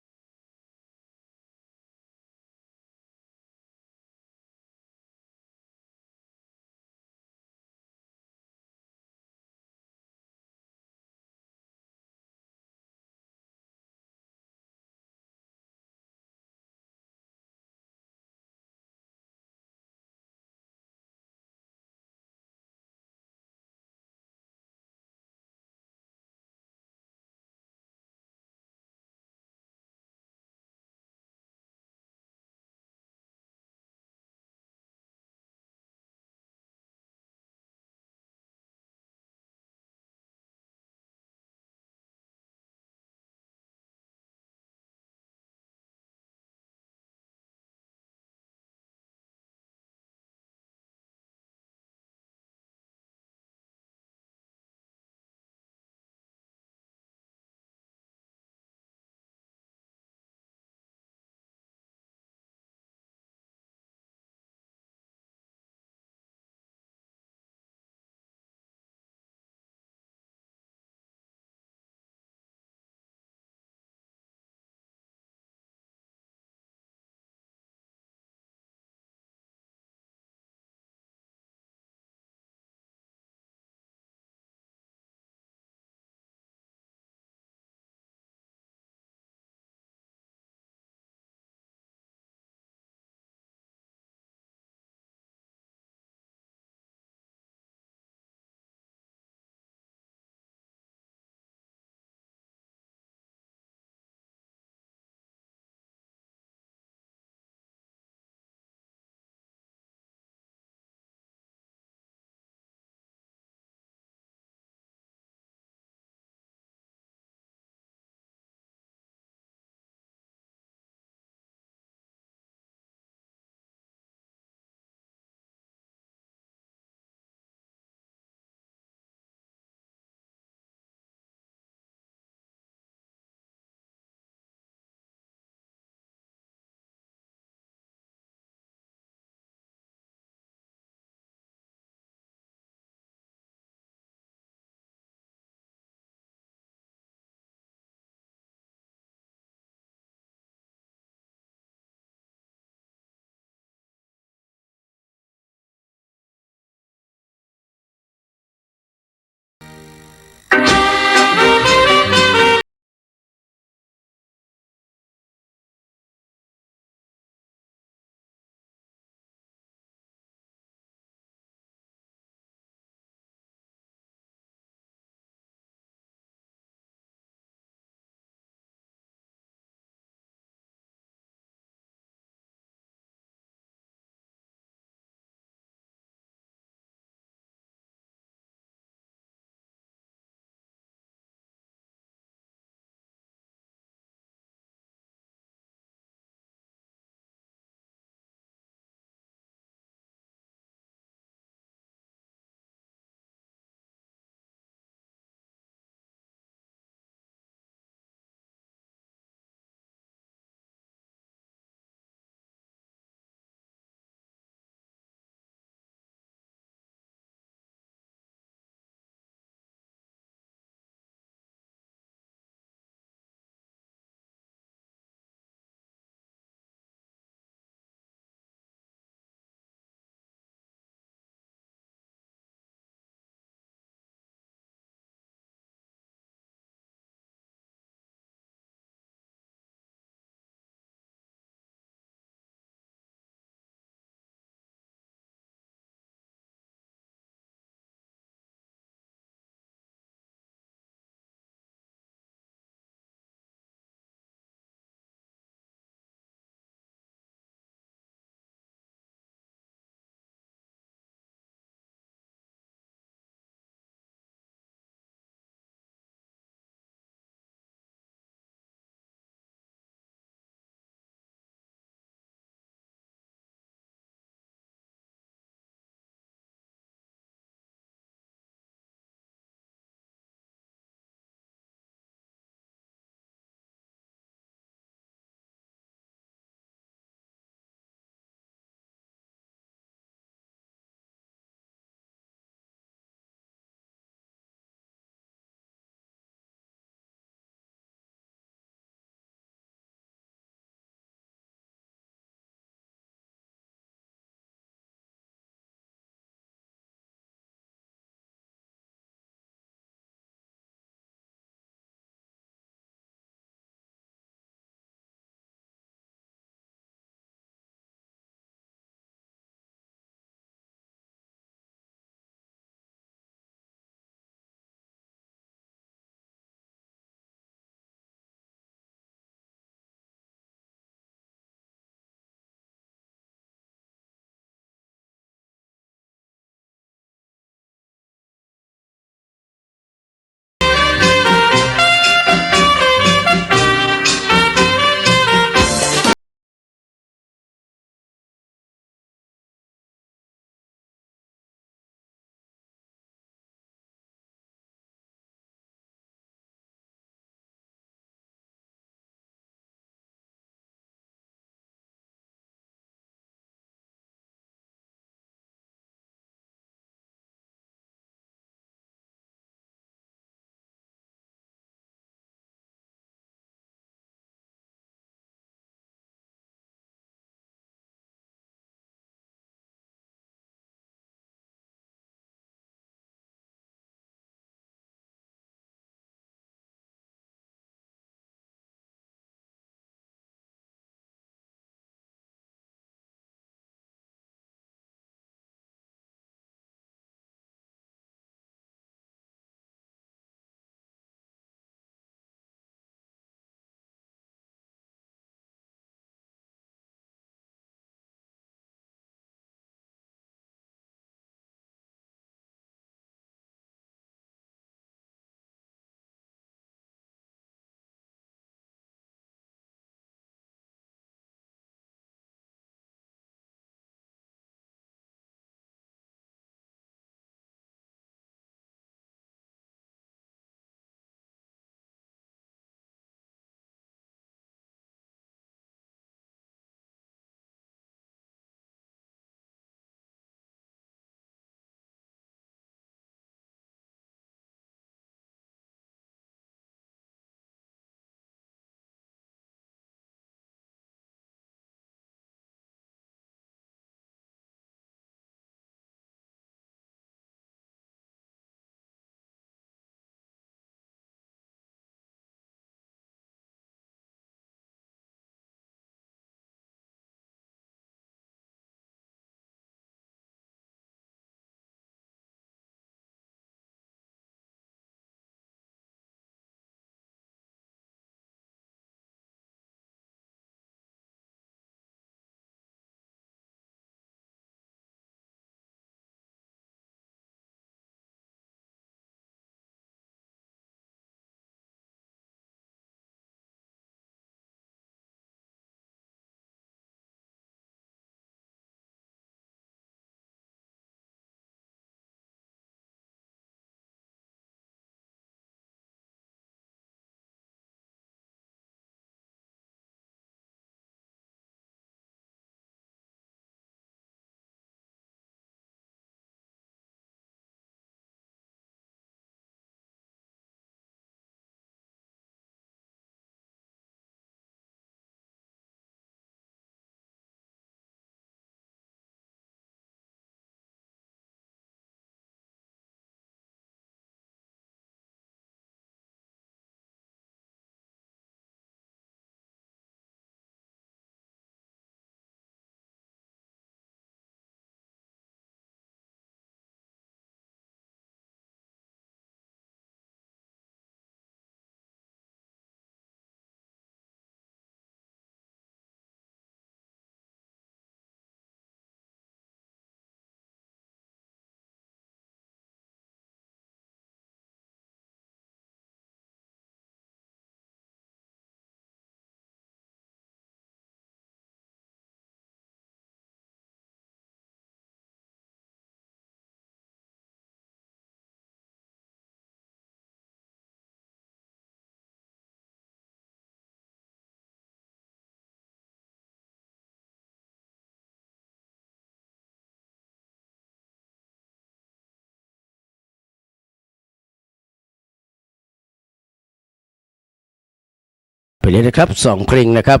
ไปเลยนะครับ2เพลงนะครับ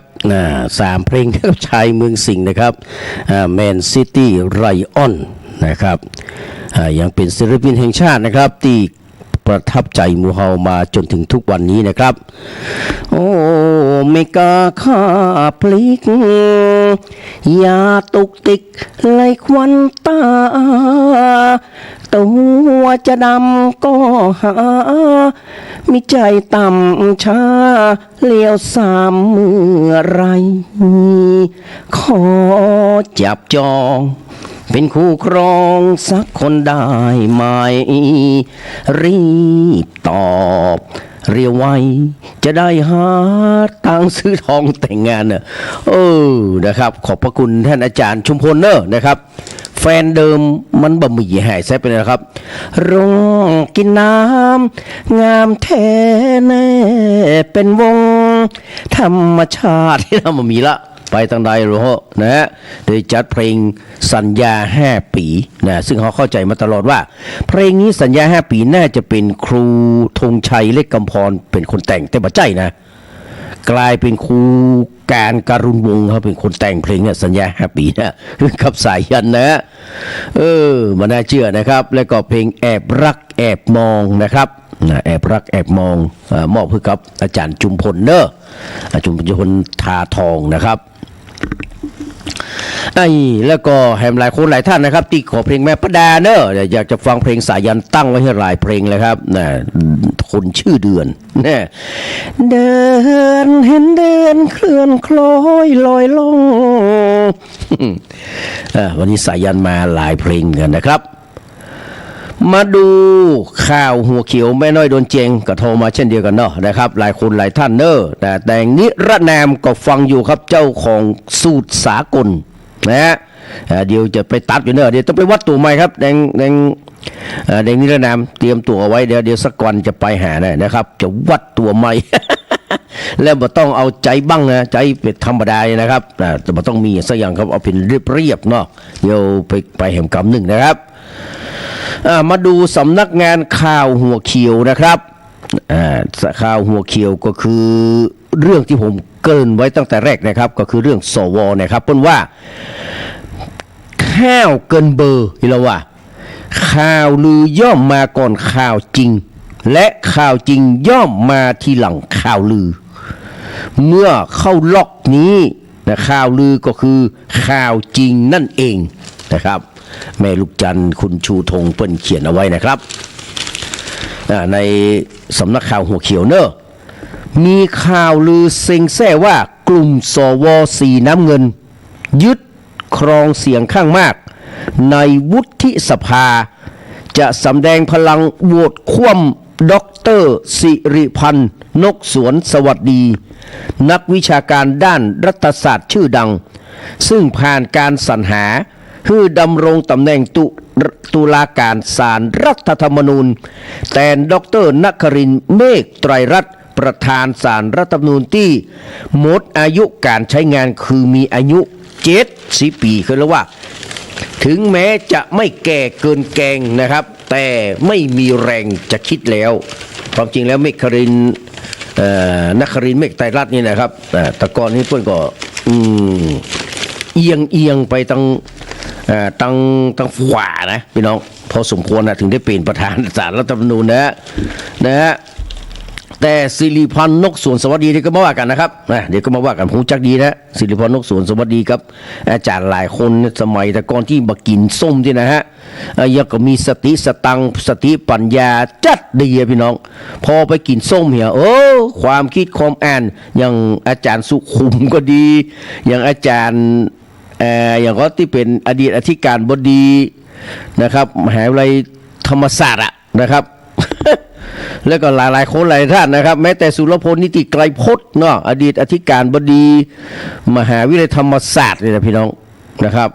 3เพลงกับชายเมืองสิงห์นะครับแมนซิตี้ไรออนนะครับยังเป็นศิลปินแห่งชาตินะครับที่ประทับใจหมู่เฮามาจนถึงทุกวันนี้นะครับโอ้ไม่กล้าข้าพลิกอย่าตุกติกไหลควันตาตัวจะดำก็หามิใจต่ำช้าเลี้ยวสามเมื่อไรขอจับจองเป็นคู่ครองสักคนได้ไหมรีบตอบเรียวไว้จะได้หาตังซื้อทองแต่งงานนะครับขอบพระคุณท่านอาจารย์ชุมพลเนอะนะครับแฟนเดิมมันบะหมี่หายแซ่บไปเลยนะครับร้องกินน้ำงามแท้แน่เป็นวงธรรมชาติที่เรามามีละไปทางใดหรอนะฮะโดยจัดเพลงสัญญา5 ปีนะซึ่งเขาเข้าใจมาตลอดว่าเพลงนี้สัญญา5 ปีน่าจะเป็นครูธงชัยเล็กกำพรเป็นคนแต่งแต่บ่ใจนะกลายเป็นครูการการุณวงศ์ครับเป็นคนแต่งเพลงเนี่ยสัญญา5 ปีนะกับสายยันนะมันน่าเชื่อนะครับแล้วก็เพลงแอบรักแอบมองนะครับแอบรักแอบมองมอบให้กับอาจารย์จุมพลเนอะจุมพลทาทองนะครับแล้วก็แฮมหลายคนหลายท่านนะครับที่ขอเพลงแม่ประดาเนอะอยากจะฟังเพลงสายันตั้งไว้ให้หลายเพลงเลยครับคนชื่อเดือนเนี่ยเดินเห็นเดินเคลื่อนคล้อยลอยลงวันนี้สายันมาหลายเพลงกันนะครับมาดูข่าวหัวเขียวแม่น้อยโดนเจงก็โทรมาเช่นเดียวกันเนาะนะครับหลายคนหลายท่านเนอะแต่นิรนามก็ฟังอยู่ครับเจ้าของสูตรสากลนะเดี๋ยวจะไปตัดอยู่เนอะเดี๋ยวต้องไปวัดตัวใหม่ครับแดงนิรนามเตรียมตัวเอาไว้เดี๋ยวสักวันจะไปหานะครับจะวัดตัวใหม่ แล้วบ่ต้องเอาใจบ้างนะใจเป็นธรรมดานะครับแต่บ่ต้องมีสักอย่างครับเอาเป็นเรียบๆเนาะเดี๋ยวไปแห่งกำหนึ่งนะครับมาดูสำนักงานข่าวหัวเขียวนะครับข่าวหัวเขียวก็คือเรื่องที่ผมเกริ่นไว้ตั้งแต่แรกนะครับก็คือเรื่องสวนะครับเพิ่นว่าข่าวเกินเบอร์ที่เราว่าข่าวลือย่อมมาก่อนข่าวจริงและข่าวจริงย่อมมาทีหลังข่าวลือเมื่อเข้าล็อกนี้นะข่าวลือก็คือข่าวจริงนั่นเองนะครับแม่ลูกจันทร์คุณชูธงเปิ้นเขียนเอาไว้นะครับในสำนักข่าวหัวเขียวเนอะมีข่าวลือเซ็งแซ่ว่ากลุ่มสวสีน้ำเงินยึดครองเสียงข้างมากในวุฒิสภาจะสำแดงพลังโหวตคว่ำด็อกเตอร์สิริพันธ์นกสวนสวัสดีนักวิชาการด้านรัฐศาสตร์ชื่อดังซึ่งผ่านการสรรหาคือดำรงตำแหน่งตุลาการศาลรัฐธรรมนูญแทนดร.นครินทร์เมฆไตรรัตน์ประธานศาลรัฐธรรมนูญที่หมดอายุการใช้งานคือมีอายุ70 ปีคือแล้วว่าถึงแม้จะไม่แก่เกินแกงนะครับแต่ไม่มีแรงจะคิดแล้วความจริงแล้วเมฆนครินทร์เมฆไตรรัตน์นี่นะครับแต่ก่อนนี้เพื่อนก็เอียงไปตั้งขวานะพี่น้องพอสมควรนะถึงได้เป็นประธานศาลรัฐธรรมนูญนะฮะแต่สิริพันธ์นกสวนสวัสดีเดี๋ยวก็มาว่ากันนะครับเดี๋ยวก็มาว่ากันผมจักดีนะสิริพันธ์นกสวนสวัสดีครับอาจารย์หลายคนสมัยแต่ก่อนที่มากินส้มที่นะฮะยังก็มีสติสตังสติปัญญาจัดดีพี่น้องพอไปกินส้มเหี่ยความคิดความอ่านอย่างอาจารย์สุขุมก็ดีอย่างอาจารย์อย่างก็ที่เป็นอดีตอธิการบดีนะครับมหาวิทยาลัยธรรมศาสตร์นะครับ แล้วก็หลายคนหลายท่านนะครับแม้แต่สุรพลนิติไกรพจน์เนาะอดีตอธิการบดีมหาวิทยาลัยธรรมศาสตร์เลยนะพี่น้องนะครับ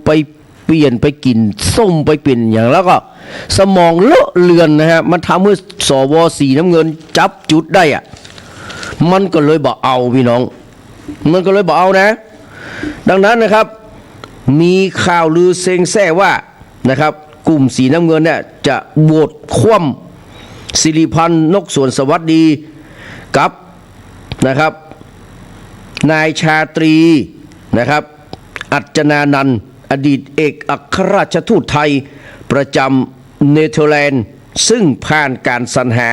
ไปเปลี่ยนไปกินส้มไปเปลี่ยนอย่างแล้วก็สมองเลอะเลือนนะฮะมันทำให้สวสีน้ำเงินจับจุดได้มันก็เลยบอกเอาพี่น้องมันก็เลยบอกเอานะดังนั้นนะครับมีข่าวลือเซ็งแซ่ว่านะครับกลุ่มสีน้ำเงินเนี่ยจะโหวตคว่ำสิริพันธ์นกสวนสวัสดีกับ นะครับนายชาตรีนะครับอัจนานันท์อดีตเอกอัครราชทูตไทยประจำเนเธอร์แลนด์ซึ่งผ่านการสรรหา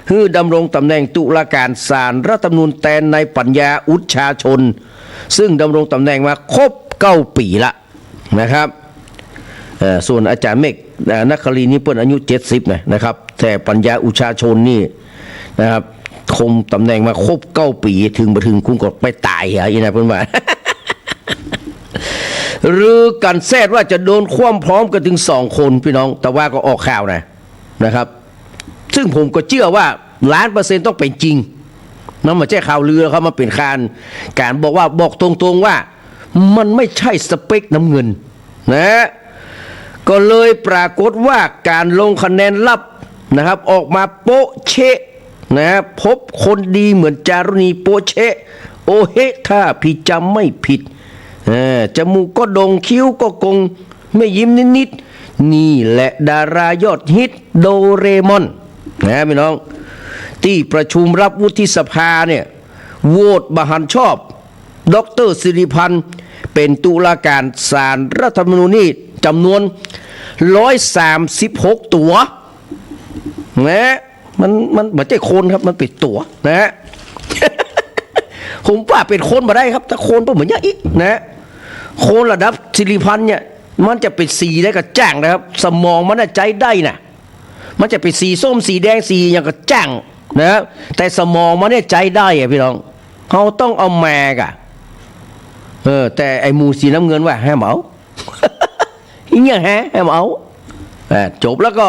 ให้ดำรงตำแหน่งตุลาการศาลรัฐธรรมนูญแทนในปัญญาอุชาชนซึ่งดำรงตำแหน่งมาครบ9 ปีละนะครับส่วนอาจารย์เมฆนักคลีนี่เปิ้นอายุ70นะครับแต่ปัญญาอุชาชนนี่นะครับคงตำแหน่งมาครบ9 ปีถึงมาถึงคุณก็ไปตายเหรออีนะเพื่อนว่า หรือกันแซดว่าจะโดนคว่ำพร้อมกันถึง2 คนพี่น้องแต่ว่าก็ออกข่าวนะครับซึ่งผมก็เชื่อว่า1,000,000%ต้องเป็นจริงมันไม่ใช่ข่าวลือเขามาเป็นการบอกตรงๆว่ามันไม่ใช่สเปคน้ำเงินนะก็เลยปรากฏว่าการลงคะแนนลับนะครับออกมาโป๊ะเชะนะพบคนดีเหมือนจารุณีโป๊ะเชะโอเฮถ้าพี่จำไม่ผิดจมูกก็โด่งคิ้วก็กงไม่ยิ้มนิดๆนี่แหละดารายอดฮิตโดเรมอนนะพี่น้องที่ประชุมรับวุฒิสภาเนี่ยโหวตบหันชอบดร.สิริพันธ์เป็นตุลาการศาลรัฐธรรมนูญนี่จำนวน136 ตัวนะมันไม่ใช่คนครับมันเป็นตัวนะ ผมว่าเป็นคนมาได้ครับถ้าคนก็เหมือนอย่างอีกนะคนระดับสิริพันธ์เนี่ยมันจะเป็นสีได้กับจ้างนะครับสมองมันใจได้นะมันจะเป็นสีส้มสีแดงสีอย่างกับจ้างนะแต่สมองมันเนี่ยใจได้อะพี่น้องเขาต้องเอาแมกอะแต่ไอ้หมูสีน้ำเงินว่าแฮมเอา อีเนี่ยแฮมเอาจบแล้วก็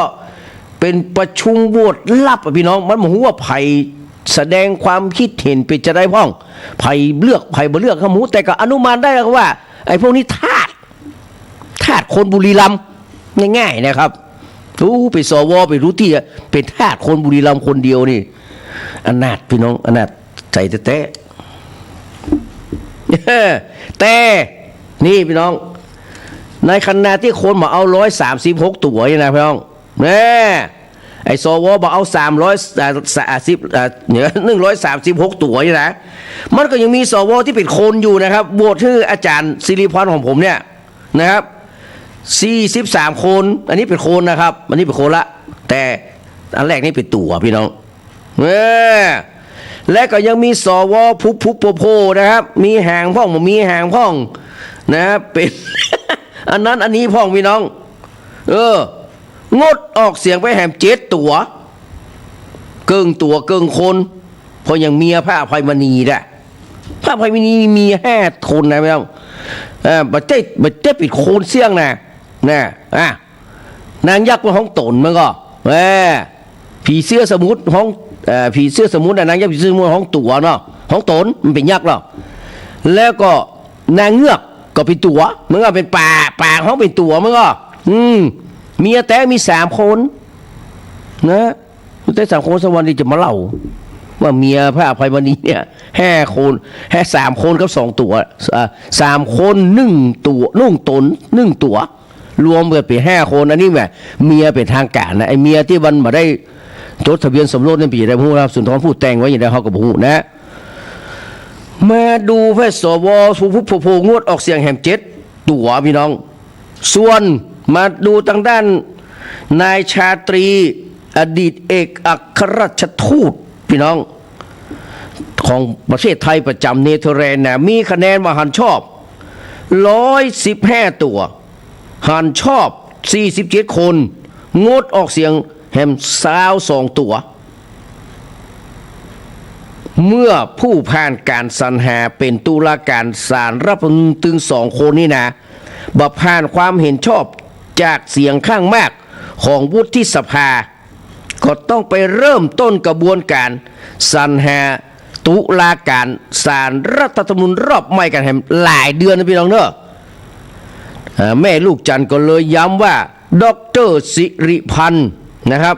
เป็นประชุมโหวตลับพี่น้องมันหัวไผ่แสดงความคิดเห็นเป็นจะได้พ้องไผ่เลือกไผ่บ่เลือกขมูแต่ก็อนุมานได้แล้วว่าไอ้พวกนี้ทาสคนบุรีรัมย์ง่ายๆนะครับรู้ไปสวไปรู้ที่เป็นทาสคนบุรีรัมย์คนเดียวนี่อนาถพี่น้องอนาถใจแต่นี่พี่น้องในขณะที่คนมาเอา136 ตัวนี่นะพี่น้องไอ้สวบอกเอา136 ตัวนี่นะมันก็ยังมีสวที่เป็นคนอยู่นะครับโหวตให้อาจารย์สิริพรของผมเนี่ยนะครับ43 คนอันนี้เป็นคนนะครับอันนี้เป็นคนละแต่อันแรกนี่เป็นตัวพี่น้องและก็ยังมีสวพุโพนะครับมีหางพ่องมีหางพ่องนะครับเป็น อันนั้นอันนี้พ่องพี่น้องงดออกเสียงไปแหม7 ตัวเกิงตัวเกิงคนเพราะยังเมียพระอภัยมณีได้พระอภัยมณีมี5 คนนะพี่น้องบัดเจ้ปิดโคนเสี่ยงนะนางยักษ์เป็นห้องตนมันก็ผีเสื้อสมุทรห้องผีเสื้อสมุทรนางยักษ์ผีเสื้อสมุทรห้องตัวเนาะห้องตนมันเป็นยักษ์หรอแล้วก็นางเงือกก็เป็นตัวมันก็เป็นป่าห้องเป็นตัวมันก็เมียแต่มี3 คนนะแต่3 คนสวรรค์นี่จะมาเล่าว่าเมียพระอภัยมณีเนี่ย5 คน3 คนกับ2 ตัว3 คน1 ตัวนุ่งตน1 ตัวรวมกันเป็น5 คนอันนี้แหมเมียเป็นทางการนะไอเมียที่วันมาได้จดทะเบียนสมรสในปีใดพูดครับสุนทรพูดแต่งไว้อย่างไรเขาก็พูดนะมาดูแพทย์สวผู้โพงดออกเสียงแหม7 ตัวพี่น้องส่วนมาดูทางด้านนายชาตรีอดีตเอกอัครราชทูตพี่น้องของประเทศไทยประจำเนเธอร์แลนด์นะมีคะแนนมาหันชอบ115 ตัวหันชอบ47 คนงดออกเสียงแหม22 ตัวเมื่อผู้ผ่านการสรรหาเป็นตุลาการศาลรัฐธรรมนูญถึง2 คนนี่นะบ่ผ่านความเห็นชอบจากเสียงข้างมากของวุฒิสภาก็ต้องไปเริ่มต้นกระบวนการสรรหาตุลาการศาลรัฐธรรมนูญรอบใหม่กันแหมหลายเดือนนะพี่น้องเนอะแม่ลูกจันทร์ก็เลยย้ำว่าดร.สิริพันธ์นะครับ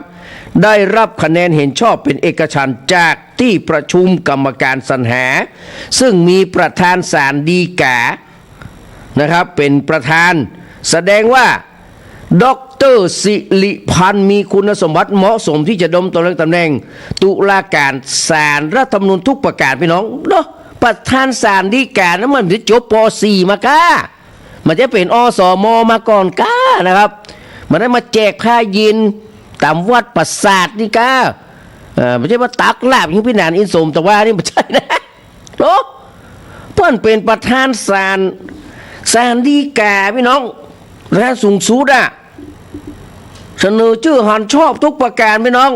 ได้รับคะแนนเห็นชอบเป็นเอกฉันท์จากที่ประชุมกรรมการสรรหาซึ่งมีประธานศาลฎีกานะครับเป็นประธานแสดงว่าด เตอร์สิริพันธ์มีคุณสมบัติเหมาะสมที่จะดำรงตำแหน่งตุลาการศาลรัฐธรรมนูญทุกประการพี่น้องเนาะประธานศาลฎีกานั้นมันจะจบป .4 มาก้ามันจะเป็นอสมมาก่อนก้านะครับมันได้มาแจกผ้ายินตามวัดปราสาทนี่ก้าไม่ใช่มาตักลาบยิงพินานอินสมแต่ว่านี่ไม่ใช่นะเนาะเพื่อนเป็นประธานศาลฎีกาพี่น้องและสูงสุดอะเสนอชื่อหันชอบทุกประการพี่น้อง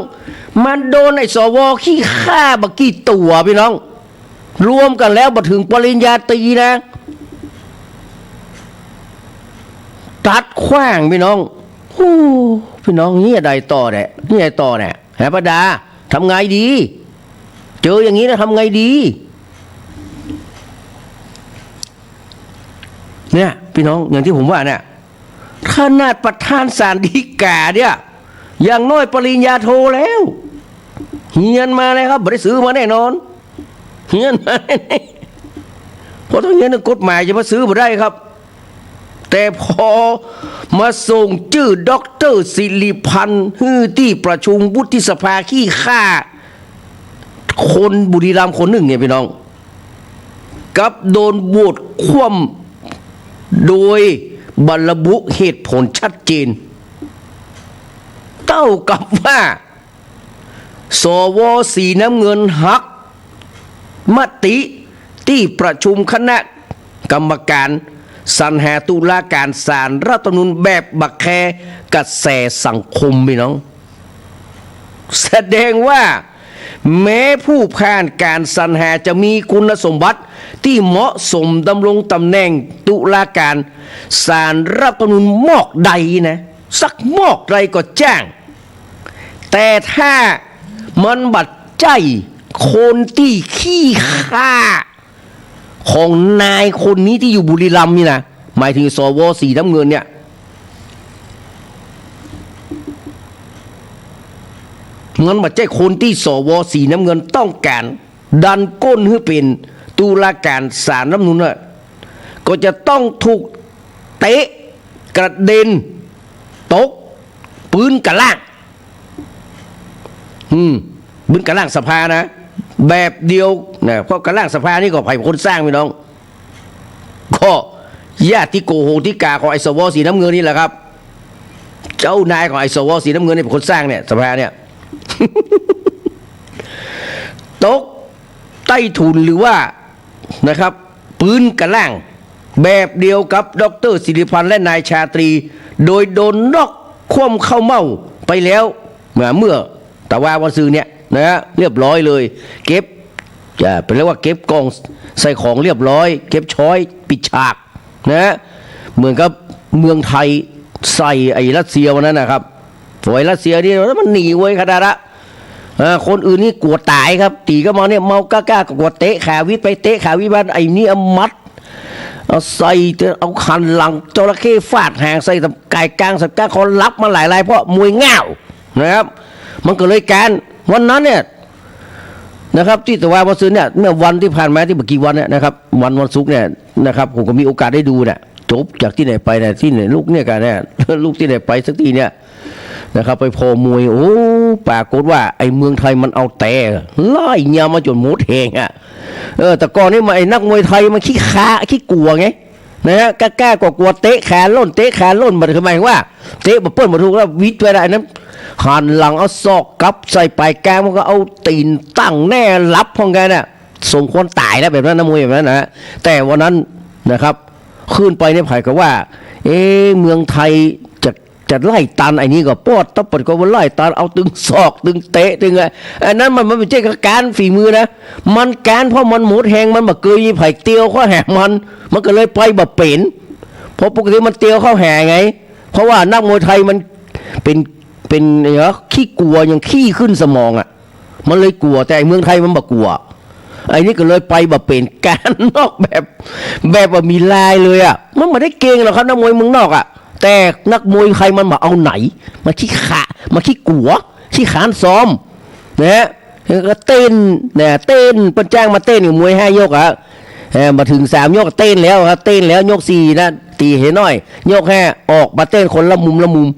มันโดนไอ้สวขี้ฆ่าบักกี่ตัวพี่น้องรวมกันแล้วมาถึงปริญญาตรีนะตัดขว้างพี่น้องพี่น้องนี่อะไรต่อเนี่ยนี่อะไรต่อเนี่ยแหปดาทำไงดีเจออย่างนี้นะทำไงดีเนี่ยพี่น้องอย่างที่ผมว่าเนี่ยขนาดประธานศาลฎีกาเนี่ยอย่างน้อยปริญญาโทแล้วเฮียนมาเลยครับไม่ได้ซื้อมาแน่นอนเฮียนมาเพราะต้องเฮียนกฎหมายจะมาซื้อมาได้ครับแต่พอมาส่งชื่อด็อกเตอร์สิริพันธ์ที่ประชุมวุฒิสภาขี้ข้าคนบุรีรัมย์คนหนึ่งเนี่ยพี่น้องกับโดนโหวตคว่ำโดยบรรลุเหตุผลชัดเจนเท่ากับว่าสว.สีน้ำเงินหักมติที่ประชุมคณะกรรมการสรรหาตุลาการศาลรัฐธรรมนูญแบบบักแคกระแสสังคมพี่น้องแสดงว่าแม้ผู้ผ่านการสรรหาจะมีคุณสมบัติที่เหมาะสมดำรงตำแหน่งตุลาการศาลรัฐธรรมนูญมอกใดนะสักมอกใดก็จ้างแต่ถ้ามันบัดใจคนที่ขี้ข้าของนายคนนี้ที่อยู่บุรีรัมย์นี่นะหมายถึงสว.สีน้ำเงินเนี่ยงั้นบัดใจคนที่สว.สีน้ำเงินต้องการดันก้นให้เป็นตุลาการศาลรัฐธรรมนูญก็จะต้องถูกเตะกระเด็นตกปืนกระล่างปืนกระล่างสภานะแบบเดียวนะเพราะกระล่างสภานี่ก็ไผ่คนสร้างพี่น้องก็ญาติโกโหติกาของไอ้สว.สีน้ำเงินนี่แหละครับเจ้านายของไอ้สว.สีน้ำเงินนี่เป็นคนสร้างเนี่ยสภาเนี่ย ตกใต้ถุนหรือว่านะครับปืนกระล่างแบบเดียวกับดร.สิริพันธ์และนายชาตรีโดยโดนนอกคว่ำเข้าเมาไปแล้วเมื่อแต่ว่าวันซื้อเนี่ยนะเรียบร้อยเลยเก็บจะเป็นเรียกว่าเก็บกองใส่ของเรียบร้อยเก็บช้อยปิดฉากนะเหมือนกับเมืองไทยใส่ไอ้รัสเซียวันนั้นนะครับฝอยรัสเซียนี่มันหนีไว้ขนาดละคนอื่นนี่กลัวตายครับตีก็มาเนี่ยเมากล้ากลัวเตะขาวิทไปเตะขาวิบ้านไอ้นี่เอามัดเอาใส่เอาคันหลังจระเข้ฟาดหางใส่ไก่กลางสับก้าคนรับมาหลายเพราะมวยง่าวนะครับมันก็เลยการวันนั้นเนี่ยนะครับที่ตะวันวันศุกร์เนี่ยเมื่อวันที่ผ่านมาที่เมื่อกี้วันเนี่ยนะครับวันศุกร์เนี่ยนะครับผมก็มีโอกาสได้ดูเนี่ยจบจากที่ไหนไปเนี่ยที่ไหนลูกเนี่ยกันเนี่ยลูกที่ไหนไปสักทีเนี่ยนะครับไปพอมวยโอ้ปรากฏว่าไอ้เมืองไทยมันเอาแต่ไล่เงียมาจนหมดแหงอ่ะแต่ก่อนนี่มาไอ้นักมวยไทยมันขี้ขาขี้กลัวไงนะฮะกล้ากลัวเตะแขนล่นเตะแขนล่นมันคือหมายว่าเตะมาเปิ้ลมาถูกแล้ววิทย์ไปได้นั้นหันหลังเอาศอกกับใส่ปลายแก้มมันก็เอาตีนตั้งแน่รับพองแกเนี่ยสมควรตายแล้วแบบนั้นนะมวยแบบนั้นนะแต่วันนั้นนะครับขึ้นไปในไผ่ก็ว่าเมืองไทยจะไล่ตันไอ้นี้ก็ปอดตบปดก็ว่าไล่ตันเอาตึงศอกตึงเตะตึงไงอันนั้นมันไม่ใช่การฝีมือนะมันการเพราะมันหมดแหงมันแบบเกยไผ่เตียวข้อแหงมันก็เลยไปแบบเป็นเพราะปกติมันเตียวข้อแหงไงเพราะว่านักมวยไทยมันเป็นขี้กลัวยังขี้ขึ้นสมองอ่ะมันเลยกลัวแต่เมืองไทยมันแบบกลัวไอ้นี่ก็เลยไปแบบเป็นการนอกแบบว่ามีลายเลยอ่ะมันไม่ได้เก่งหรอกครับนักมวยเมืองนอกอ่ะแต่นักมวยใครมันมาเอาไหนมาขี้ขามาขี้กัวขี้ขานซ้อมนะก็เต้นเนี่ยเต้นปัญจ้างมาเต้นอยู่มวย5 ยกอ่ะมาถึง3 ยกเต้นแล้วครับเต้นแล้วยก4นะ ตีให้น้อยยกแห่ออกมาเต้นคนละมุม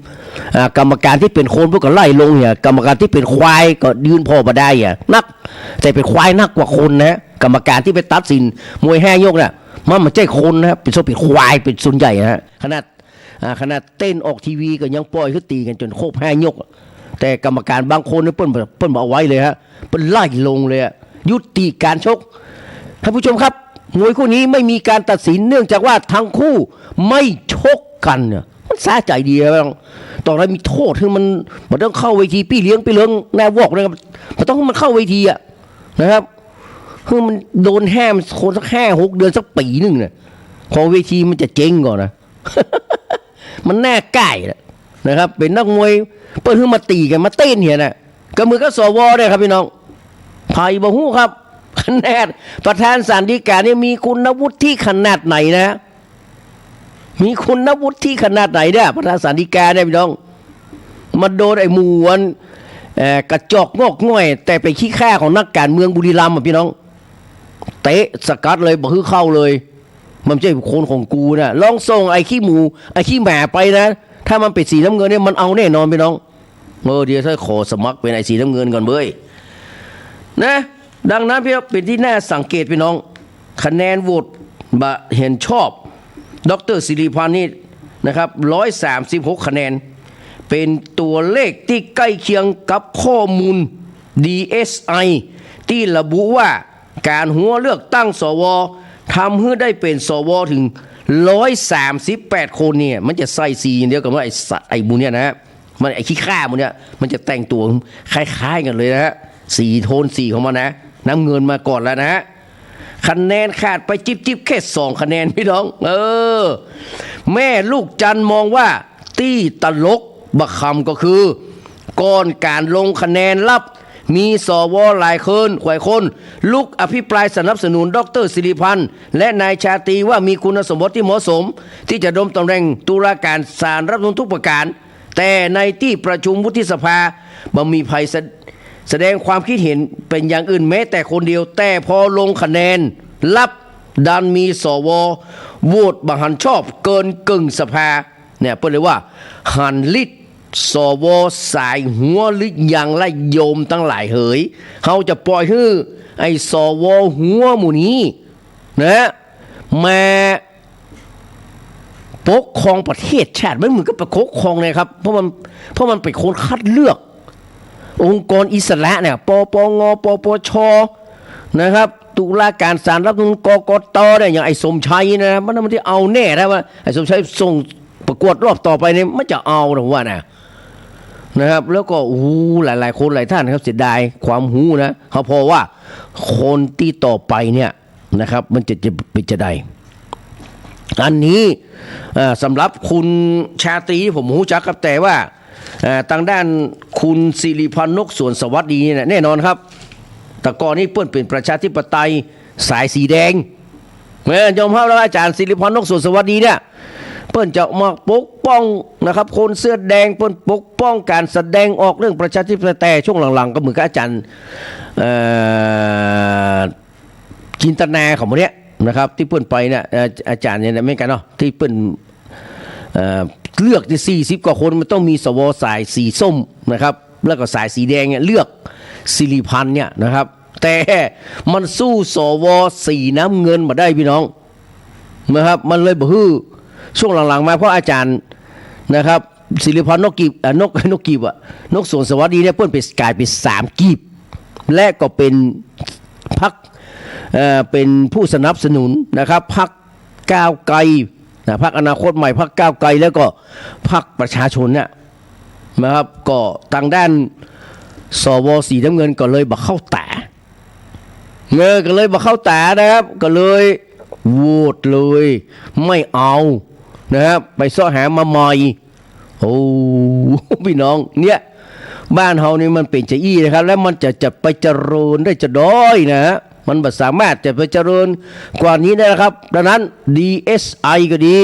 กรรมการที่เป็นคนพวกก็ไล่ลงเนี่ยกรรมการที่เป็นควายก็ยืนพอมาได้นักแต่เป็นควายนักกว่าคนนะกรรมการที่ไปตัดสินมวยแห่ยกเนี่ยมันไม่ใช่คนนะครับเป็นควายเป็นส่วนใหญ่นะขนาดเต้นออกทีวีก็ยังปล่อยเขาตีกันจนโคบแห่ยกแต่กรรมการบางคนเนี่ยเปิ้นบอกเอาไว้เลยฮะเปิ้นไล่ลงเลยยุติการชกท่านผู้ชมครับมวยคู่นี้ไม่มีการตัดสินเนื่องจากว่าทั้งคู่ไม่ชกกันเนี่ยมันสะใจดีครับต่อไปมีโทษคือมันต้องเข้าเวทีพี่เลี้ยงแนววอกนะครับมันต้องมันเข้าเวทีนะครับคือมันโดนแห้มคนสัก5-6 เดือนสักปีหนึ่งเนี่ยพอเวทีมันจะเจ๊งก่อนนะ มันแน่ใกล้นะครับเป็นนักมวยเปิดขึ้นมาตีกันมาเต้นเห็นนะก็มือก็สวด้วยครับพี่น้องไผ่บ่ฮู้ครับคะแนนประธานศาลฎีกาเนี่ยมีคุณวุฒิที่ขนาดไหนนะมีคุณวุฒิที่ขนาดไหนเนี่ยประธานศาลฎีกาเนี่ยพี่น้องมาโดนไอ้หมวนกระจอกงอกง่อยแต่ไปขี้ข้าของนักการเมืองบุรีรัมย์พี่น้องเตะสกัดเลยบ่ฮื้อเข้าเลยมันไม่ใช่คนของกูนะลองส่งไอ้ขี้หมูไอ้ขี้แหม่ไปนะถ้ามันเป็นสีน้ำเงินเนี่ยมันเอาแน่นอนพี่น้องเดี๋ยวถ้าขอสมัครเป็นไอ้สีน้ำเงินก่อนเบ้ยนะดังนั้นพี่เป็นที่น่าสังเกตพี่น้องคะแนนโหวตเห็นชอบดร.สิริพันธ์นี่นะครับ136 คะแนนเป็นตัวเลขที่ใกล้เคียงกับข้อมูล DSI ที่ระบุว่าการหัวเลือกตั้งสวทำให้ได้เป็นสวถึง138 คนเนี่ยมันจะใส่สีเดียวกับว่าไอ้มูเนี่ยนะมันไอ้ขี้ข้ามูเนี่ยมันจะแต่งตัวคล้ายๆกันเลยนะฮะสีโทนสีของมันนะน้ำเงินมาก่อนแล้วนะคะแนนขาดไปจิบแค่2 คะแนนพี่น้องแม่ลูกจันมองว่าตี้ตลกบักคำก็คือก่อนการลงคะแนนลับมีสวหลายคนขวายคนลุกอภิปรายสนับสนุนดร.สิริพันธ์และนายชาตรีว่ามีคุณสมบัติที่เหมาะสมที่จะดำรงตำแหน่งตุลาการศาลรัฐธรรมนูญทุกประการแต่ในที่ประชุมวุฒิสภาบ่มีภัยแสดงความคิดเห็นเป็นอย่างอื่นแม้แต่คนเดียวแต่พอลงคะแนนลับดันมีสวโหวตบังหันชอบเกินกึ่งสภาเนี่ยเปิดเลยว่าหันลิดสวสายหัวหรืออย่างไรโยมตั้งหลายเหยเขาจะปล่อยให้ไอ้สวหัวหมู่นี้นะมาปกครองประเทศชาติไม่เหมือนกับปกครองเลยครับเพราะมันเป็นคนคัดเลือกองค์กรอิสระเนี่ยปปงปปชนะครับตุลาการศาลรัฐธรรมนูญกกตเนี่ยอย่างไอ้สมชัยนะมันที่เอาแน่นะว่าไอ้สมชัยส่งประกวดรอบต่อไปเนี่ยมันจะเอาหรือว่านะครับแล้วก็หลายคนหลายท่านครับเสียดายความหูนะเขาพอว่าคนที่ต่อไปเนี่ยนะครับมันจะเป็นจะได้อันนี้สำหรับคุณชาตรีผมหูจักครับแต่ว่าทางด้านคุณสิริพันธ์นกสวนสวัสดีเนี่ยแน่นอนครับแต่ก่อนนี้เปิ้นเป็นประชาธิปไตยสายสีแดงยอมรับแล้วอาจารย์สิริพันธ์นกสวนสวัสดีเนี่ยเปิ้นจะมาปกป้องนะครับคนเสื้อแดงเปิ้นปกป้องการแสดงออกเรื่องประชาธิปไตยช่วงหลังๆก็เหมือนกับอาจารย์จินตนาของมันเนี้ยนะครับที่เปิ้นไปเนี่ยอาจารย์เนี่ยไม่กันเนาะที่เปิ้นเลือกที่40 กว่าคนมันต้องมีสวสายสีส้มนะครับแล้วก็สายสีแดงเนี่ยเลือกสิริพันธ์เนี่ยนะครับแต่มันสู้สวสีน้ำเงินมาได้พี่น้องนะครับมันเลยบ่ฮือช่วงหลังๆมาเพราะอาจารย์นะครับสิริพันธ์นกสวนสวัสดีเนี่ยเปิ้นไปกลายเป็น3 กีบและก็เป็นพรรคเป็นผู้สนับสนุนนะครับพรรคก้าวไกลพรรคอนาคตใหม่พรรคก้าวไกลแล้วก็พรรคประชาชนเนี่ยนะครับก็ทางด้านสวสีน้ำเงินก็เลยบ่เข้าตาก็เลยบ่เข้าตานะครับก็เลยโหวตเลยไม่เอานะครับไปซ้อหามาใหม่พี่น้องเนี่ยบ้านเฮานี่มันเป็นจะอี้นะครับแล้วมันจะไปเจริญได้จะด้อยนะมันบ่สามารถจะไปเจริญกว่านี้ได้นะครับดังนั้น DSI ก็ดี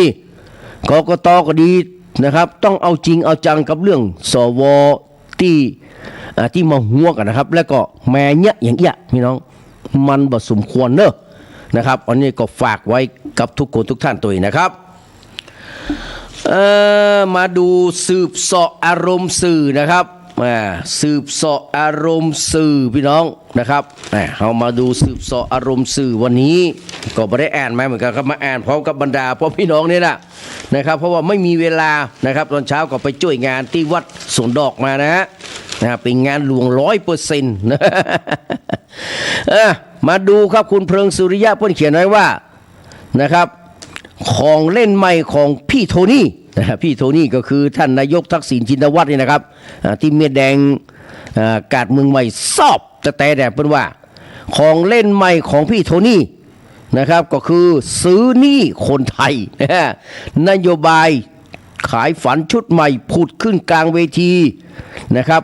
กกตก็ดีนะครับต้องเอาจริงเอาจังกับเรื่องสวที่มาหัวกันนะครับแล้วก็แม่เนี่ยอย่างเงี้ยพี่น้องมันบ่สมควรเนอะนะครับอันนี้ก็ฝากไว้กับทุกคนทุกท่านตัวเองนะครับ มาดูสืบเสาะอารมณ์สื่อนะครับสืบเสาะอารมณ์สื่อพี่น้องนะครับเรามาดูสืบเสาะอารมณ์สื่อวันนี้ก็ไม่ได้อ่านมาเหมือนกันครับมาอ่านพร้อมกับบรรดาพ่อพี่น้องนี่แหละนะครับเพราะว่าไม่มีเวลานะครับตอนเช้าก็ไปช่วยงานที่วัดสวนดอกมานะฮะเป็นงานหลวง100%นะมาดูครับคุณเพลิงสุริยะเพิ่นเขียนไว้ว่านะครับของเล่นใหม่ของพี่โทนี่พี่โทนี่ก็คือท่านนายกทักษิณชินวัตรนี่นะครับที่เมียแดงกาดเมืองใหม่สอบแต่เป็นว่าของเล่นใหม่ของพี่โทนี่นะครับก็คือซื้อหนี้คนไทยนโยบายขายฝันชุดใหม่พูดขึ้นกลางเวทีนะครับ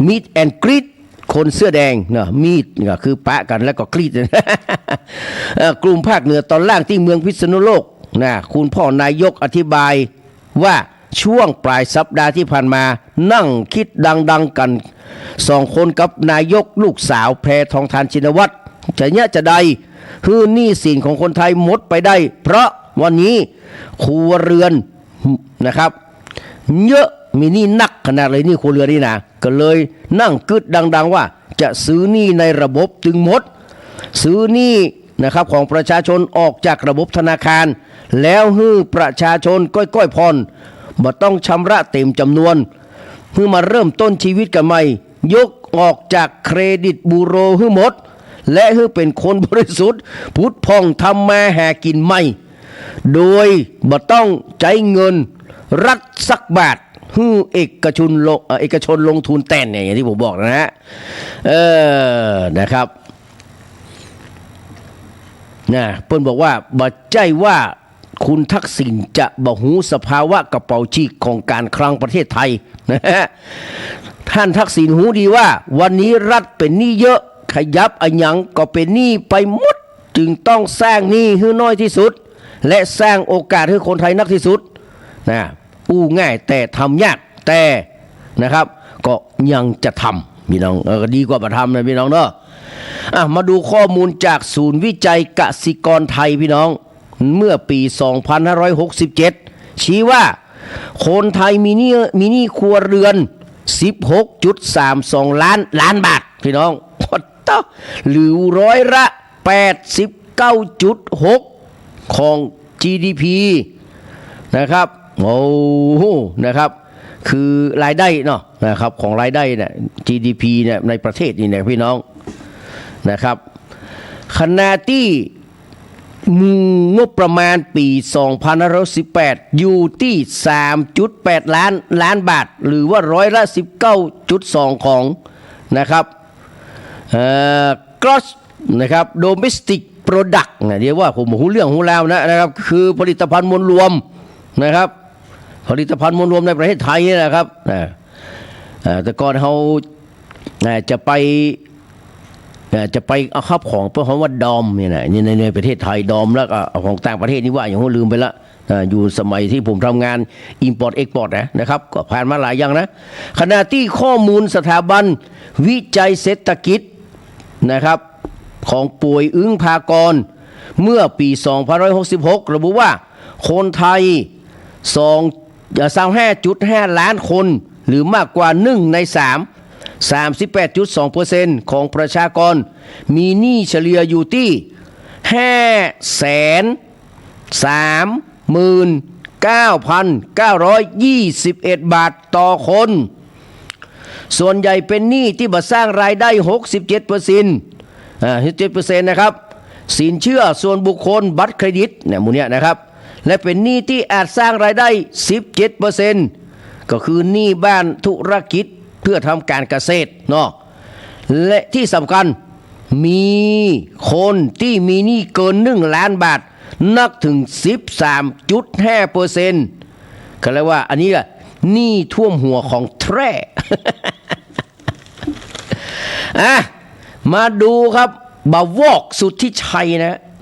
Meet and Greet คนเสื้อแดงนะมีดก็คือปะกันแล้วก็กรีดกลุ่มภาคเหนือตอนล่างที่เมืองพิษณุโลกนะคุณพ่อนายกอธิบายว่าช่วงปลายสัปดาห์ที่ผ่านมานั่งคิดดังๆกัน2 คนกับนายกลูกสาวแพทองธารชินวัตรจะใดคือหนี้สินของคนไทยหมดไปได้เพราะวันนี้ครัวเรือนนะครับเยอะมีหนี้นักขนาดเลยนี่ครัวเรือนนี่นะก็เลยนั่งกึดดังๆว่าจะซื้อหนี้ในระบบถึงหมดซื้อหนี้นะครับของประชาชนออกจากระบบธนาคารแล้วให้ประชาชนก้อยๆผ่อนบ่ต้องชำระเต็มจำนวนเพื่อมาเริ่มต้นชีวิตกันใหม่ยกออกจากเครดิตบูโรให้หมดและให้เป็นคนบริสุทธิ์พุทธพองทำมาหากินใหม่โดยบ่ต้องใจเงินรัฐสักบาทให้เอกชนลงทุนแต่นเนี่ยอย่างที่ผมบอกนะฮะนะครับเปิ้นบอกว่าบ่ใจว่าคุณทักษิณจะบ่หูสภาวะกระเป๋าฉีกของการคลังประเทศไทยนะฮะท่านทักษิณหูดีว่าวันนี้รัฐเป็นหนี้เยอะขยับอันยังก็เป็นหนี้ไปหมดจึงต้องสร้างหนี้ให้น้อยที่สุดและสร้างโอกาสให้คนไทยนักที่สุดนะอู้ง่ายแต่ทำยากแต่นะครับก็ยังจะทำพี่น้องก็ดีกว่าบ่ทำนะพี่น้องเนาะมาดูข้อมูลจากศูนย์วิจัยกสิกรไทยพี่น้องเมื่อปี 2567 ชี้ว่าคนไทยมีหนี้ครัวเรือน 16.32 ล้านบาทพี่น้องหรือ89.6% ของ GDP นะครับโอ้นะครับคือรายได้เนาะนะครับของรายได้เนี่ย GDP เนี่ยในประเทศนี่เนี่ยพี่น้องนะครับขณะที่งบประมาณปี2518อยู่ที่ 3.8 ล้านบาทหรือว่า19.2% ของนะครับgross นะครับ domestic product เรียกว่าผมหูเรื่องหูแล้วนะครับคือผลิตภัณฑ์มวลรวมนะครับผลิตภัณฑ์มวลรวมในประเทศไทยนี่นะครับแต่ก่อนเขาจะไปเอาข้าวของเพราะคำว่าดอมเนี่ยนะในประเทศไทยดอมแล้วก็ของต่างประเทศนี่ว่าอย่างเขาลืมไปละอยู่สมัยที่ผมทำงาน Import Export นะครับก็ผ่านมาหลายอย่างนะขณะที่ข้อมูลสถาบันวิจัยเศรษฐกิจนะครับของป่วยอึ้งภากรเมื่อปี2566ระบุว่าคนไทย25.5 ล้านคนหรือมากกว่า1 ใน 38.2% ของประชากรมีหนี้เฉลี่ยอยู่ที่ 539,921 บาทต่อคนส่วนใหญ่เป็นหนี้ที่บ่สร้างรายได้ 67% นะครับสินเชื่อส่วนบุคคลบัตรเครดิตเนี่ยหมู่เนี้ยนะครับและเป็นหนี้ที่อาจสร้างรายได้ 17% ก็คือหนี้บ้านธุรกิจเพื่อทำการเกษตรเนาะและที่สำคัญมีคนที่มีหนี้เกิน1 ล้านบาทนักถึง 13.5% ก็เรียกว่าอันนี้หนี้ท่วมหัวของแท้มาดูครับบ่าวอกสุทธิชัย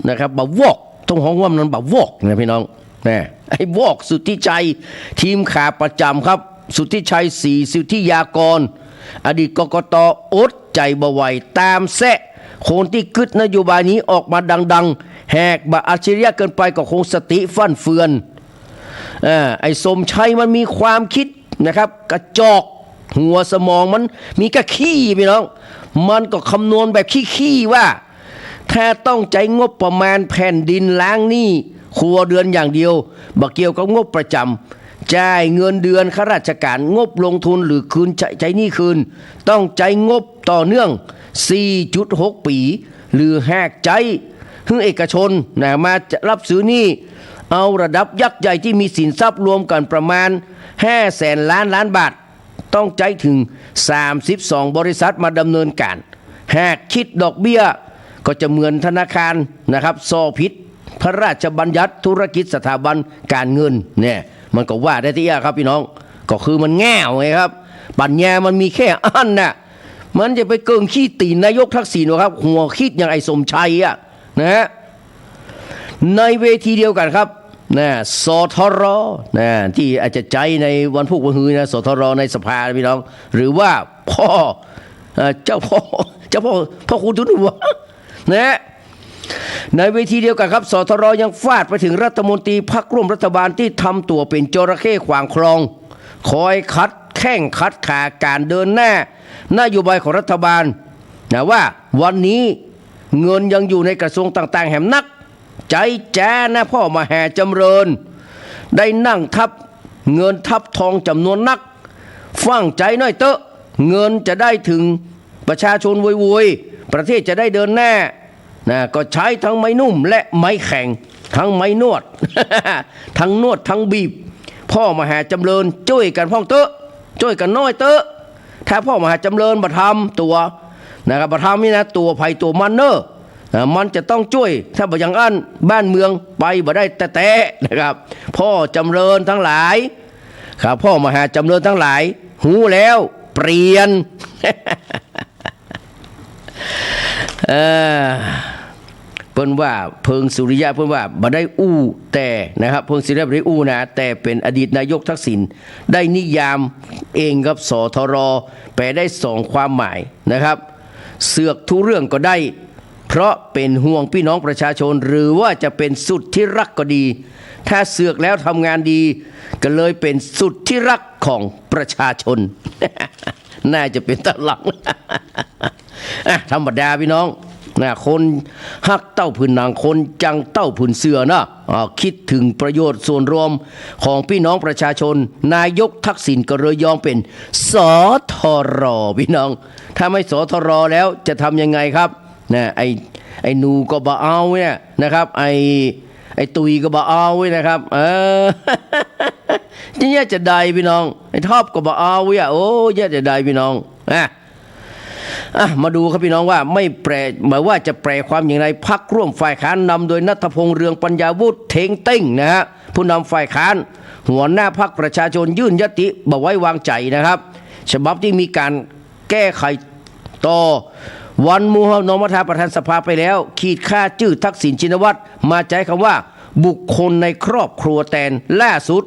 นะครับบ่าวอกต้องห้องว่ามันบ่าวอกนะพี่น้องไอ้วอกสุทธิชัยทีมข่าวประจำครับสุทธิชัยศรีสุทธิยากรอดีตกกต.อดใจบ่ไหวตามแซะคนที่กึดนโยบายนี้ออกมาดังๆแหกบะอัจฉริยะเกินไปก็คงสติฟั่นเฟือน ไอ้สมชัยมันมีความคิดนะครับกระจอกหัวสมองมันมีกระขี้พี่น้องมันก็คำนวณแบบขี้ว่าถ้าต้องใจงบประมาณแผ่นดินล้างหนี้ครัวเรือนอย่างเดียวบ่เกี่ยวกับงบประจำจ่ายเงินเดือนข้าราชการงบลงทุนหรือคืนใจหนี้คืนต้องใจงบต่อเนื่อง 4.6 ปีหรือแหกใจให้เอกชนมารับซื้อหนี้เอาระดับยักษ์ใหญ่ที่มีสินทรัพย์รวมกันประมาณ500,000 ล้านบาทต้องใจถึง32บริษัทมาดำเนินการหากคิดดอกเบี้ยก็จะเหมือนธนาคารนะครับซอพิษพระราชบัญญัติธุรกิจสถาบันการเงินเนี่ยมันก็ว่าได้ที่ครับพี่น้องก็คือมันแง่ไงครับปัญญามันมีแค่อันน่ะมันจะไปเกิงขี้ตีนนายกทักษิณนะครับหัวคิดอย่างไอ้สมชัยอ่ะนะฮะในเวทีเดียวกันครับนะสทรนะที่อาจจะใจในวันพุธวันฮือนะสทรในสภาพี่น้องหรือว่าเจ้าพ่อคุณทุนหัวนะในเวทีเดียวกันครับสทรยังฟาดไปถึงรัฐมนตรีพรรคร่วมรัฐบาลที่ทำตัวเป็นจระเข้ขวางคลองคอยคัดแข้งคัดขาการเดินหน้านโยบายของรัฐบาลนะว่าวันนี้เงินยังอยู่ในกระทรวงต่างๆแห่งนักใจแจ้นะพ่อมาแห่จำเริญได้นั่งทับเงินทับทองจำนวนนักฟังใจน้อยเตอะเงินจะได้ถึงประชาชนวุยประเทศจะได้เดินหน้านะก็ใช้ทั้งไม้นุ่มและไม้แข็งทั้งไม้นวด ทั้งนวดทั้งบีบพ่อมหาจำเริญช่วยกันพ่องเตอะช่วยกันน้อยเตอะถ้าพ่อมหาจำเริญมาทำตัวนะครับมาทำนี่นะตัวภัยตัวมันเนอะมันจะต้องช่วยถ้าบ่อย่างอันบ้านเมืองไปบ่ได้แต่นะครับพ่อจำเริญทั้งหลายครับพ่อมหาจำเริญทั้งหลายหูแล้วเปลี่ยน เพิ่นว่าเพิงสุริยะเพิ่นว่าบ่ได้อู้แต่นะครับเพิงสุริยะบ่ได้อู้นะแต่เป็นอดีตนายกทักษิณได้นิยามเองกับสทรแปลได้2ความหมายนะครับเสือกทุกเรื่องก็ได้เพราะเป็นห่วงพี่น้องประชาชนหรือว่าจะเป็นสุดที่รักก็ดีถ้าเสือกแล้วทำงานดีก็เลยเป็นสุดที่รักของประชาชน น่าจะเป็นตลัง ธรรมดาพี่น้องนะคนฮักเต้าผืนนางคนจังเต้าผืนเสือนะคิดถึงประโยชน์ส่วนรวมของพี่น้องประชาชนนายกทักษิณก็เลยยอมเป็นสทรพี่น้องถ้าไม่สทรแล้วจะทำยังไงครับนะไอ้หนูก็บ่เอาเนี่ยนะครับไอ้ตุยก็บ่เอาไว้นะครับเนี่ยจะได้พี่น้องไอ้ท็อปก็บ่เอาไว้โอ้เนี่ยจะได้พี่น้องมาดูครับพี่น้องว่าไม่แปลหมายว่าจะแปลความอย่างไรพรรคร่วมฝ่ายค้านนำโดยณัฐพงษ์เรืองปัญญาวุฒิเทงเต้งนะฮะผู้นำฝ่ายค้านหัวหน้าพรรคประชาชนยื่นยติบ่ไว้วางใจนะครับฉบับที่มีการแก้ไขต่อวันมูฮัมหมัดนอมัธาประธานสภาไปแล้วขีดค่าชื่อทักษิณชินวัตรมาใช้คำว่าบุคคลในครอบครัวแทนล่าสุด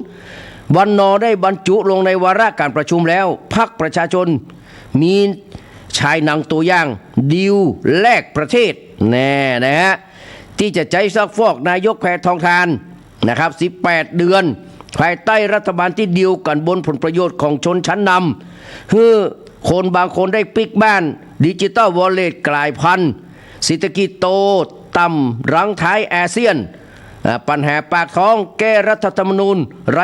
วันนอได้บรรจุลงในวาระการประชุมแล้วพรรคประชาชนมีชายหนังตัวอย่างดิวแลกประเทศแน่นะฮะที่จะใจซักฟอกนายกแพทองทานนะครับ18เดือนภายใต้รัฐบาลที่ดิวกันบนผลประโยชน์ของชนชั้นนำคือคนบางคนได้ปิกบ้านดิจิตอลวอลเล็ตกลายพันธุ์เศรษฐกิจโตต่ำรั้งท้ายอาเซียนปัญหาปากท้องแก้รัฐธรรมนูญไ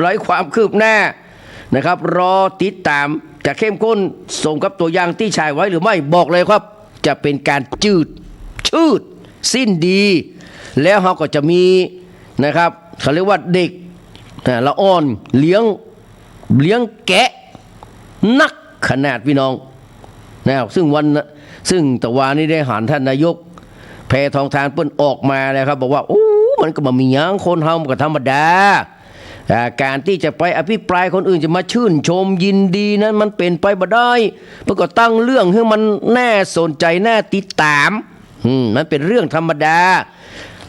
ร้ความคืบหน้านะครับรอติดตามจะเข้มข้นสมกับตัวอย่างที่ฉายไว้หรือไม่บอกเลยครับจะเป็นการชืดสิ้นดีแล้วเขาก็จะมีนะครับเขาเรียกว่าเด็กละอ่อนเลี้ยงแกะนักขนาดพี่น้องนะซึ่งตะวันนี้ได้หานท่านนายกแพทองทานเปิ้นออกมาแล้วครับบอกว่าโอ้มันก็มามีหยังคนเฮาก็ธรรมดาการที่จะไปอภิปรายคนอื่นจะมาชื่นชมยินดีนั้นมันเป็นไปบ่ได้เพื่อก็ตั้งเรื่องให้มันน่าสนใจน่าติดตามมันเป็นเรื่องธรรมดา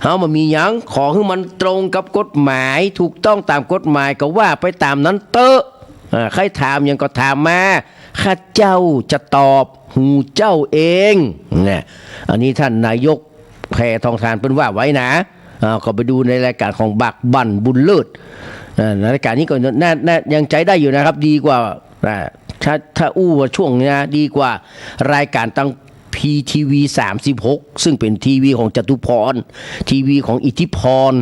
เฮามามีหยังขอให้มันตรงกับกฎหมายถูกต้องตามกฎหมายก็ว่าไปตามนั้นเตอะใครถามยังก็ถามมาข้าเจ้าจะตอบหูเจ้าเองเนี่ยอันนี้ท่านนายกแพทองทานเป็นว่าไว้นะก็ไปดูในรายการของบักบั่นบุญเลิศ รายการนี้ก็น่ายังใจได้อยู่นะครับดีกว่าถ้าอู้ว่าช่วงนี้นะดีกว่ารายการตั้ง PTV 36ซึ่งเป็นทีวีของจตุพรทีวีของอิทธิพร